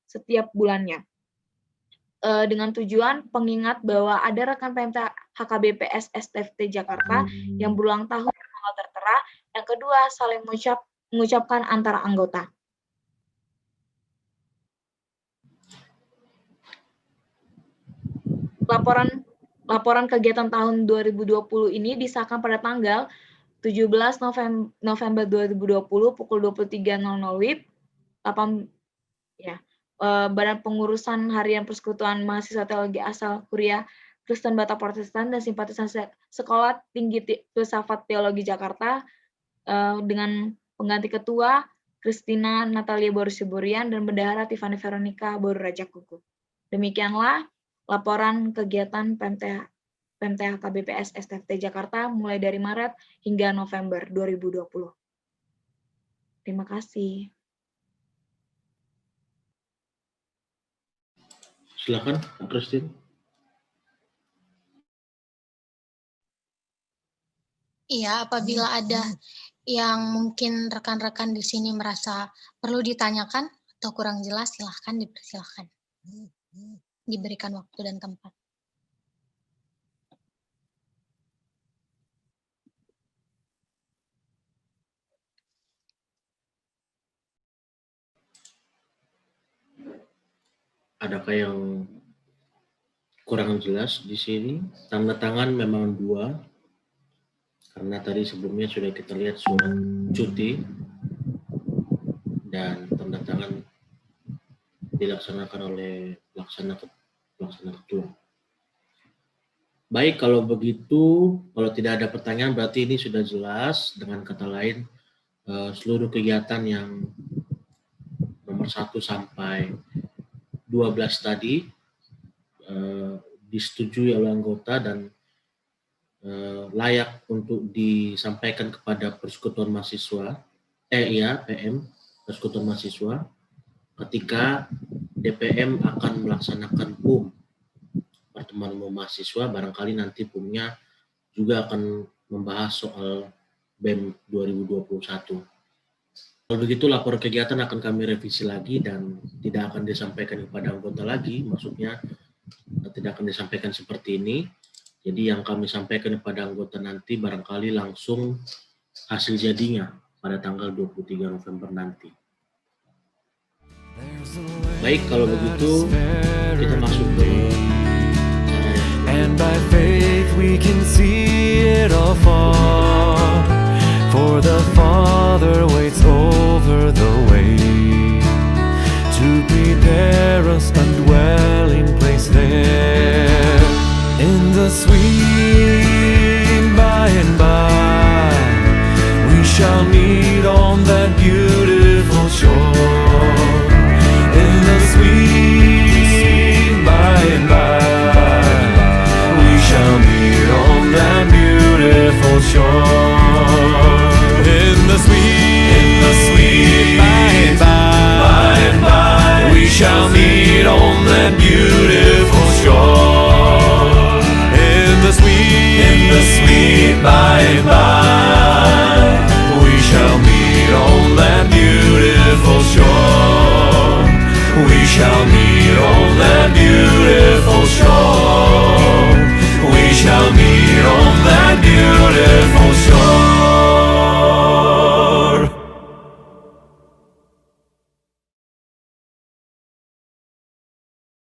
setiap bulannya. Dengan tujuan pengingat bahwa ada rekan PMTA HKBP SSFT Jakarta yang berulang tahun di tanggal tertera. Yang kedua, saling mengucapkan antara anggota. Laporan kegiatan tahun 2020 ini disahkan pada tanggal 17 November 2020 pukul 23.00 WIB. Badan Pengurusan Harian Persekutuan Mahasiswa Teologi asal Kuria Kristen Batak Protestan dan simpatisan Sekolah Tinggi Filsafat Teologi Jakarta dengan pengganti ketua Christina Natalia Borusiburan dan bendahara Tiffany Veronica Boru Raja Kuku. Demikianlah laporan kegiatan PMTA KBPS STFT Jakarta mulai dari Maret hingga November 2020. Terima kasih. Silakan, Christine. Iya, apabila ada yang mungkin rekan-rekan di sini merasa perlu ditanyakan atau kurang jelas, silahkan dipersilahkan. Diberikan waktu dan tempat. Adakah yang kurang jelas di sini? Tanda tangan memang 2, karena tadi sebelumnya sudah kita lihat surat cuti dan tanda tangan dilaksanakan oleh pelaksana ketua. Baik, kalau begitu, kalau tidak ada pertanyaan berarti ini sudah jelas. Dengan kata lain, seluruh kegiatan yang nomor 1 sampai 12 tadi disetujui oleh anggota dan layak untuk disampaikan kepada Persekutuan Mahasiswa, PM, Persekutuan Mahasiswa, ketika DPM akan melaksanakan PUM, Pertemuan Umum Mahasiswa, barangkali nanti PUM-nya juga akan membahas soal BEM 2021. Kalau begitu, lapor kegiatan akan kami revisi lagi dan tidak akan disampaikan kepada anggota lagi, maksudnya tidak akan disampaikan seperti ini. Jadi yang kami sampaikan kepada anggota nanti barangkali langsung hasil jadinya pada tanggal 23 November nanti. Baik, kalau begitu kita masuk ke And by faith we can see it all fall, for the Father waits over the way to prepare us a dwelling place there in the sweet by and by. We shall meet on that beautiful shore in the sweet by and by. We shall meet on that beautiful shore in the sweet by and by. We shall meet on that beautiful shore in the sweet by and by. We shall meet on that beautiful shore. We shall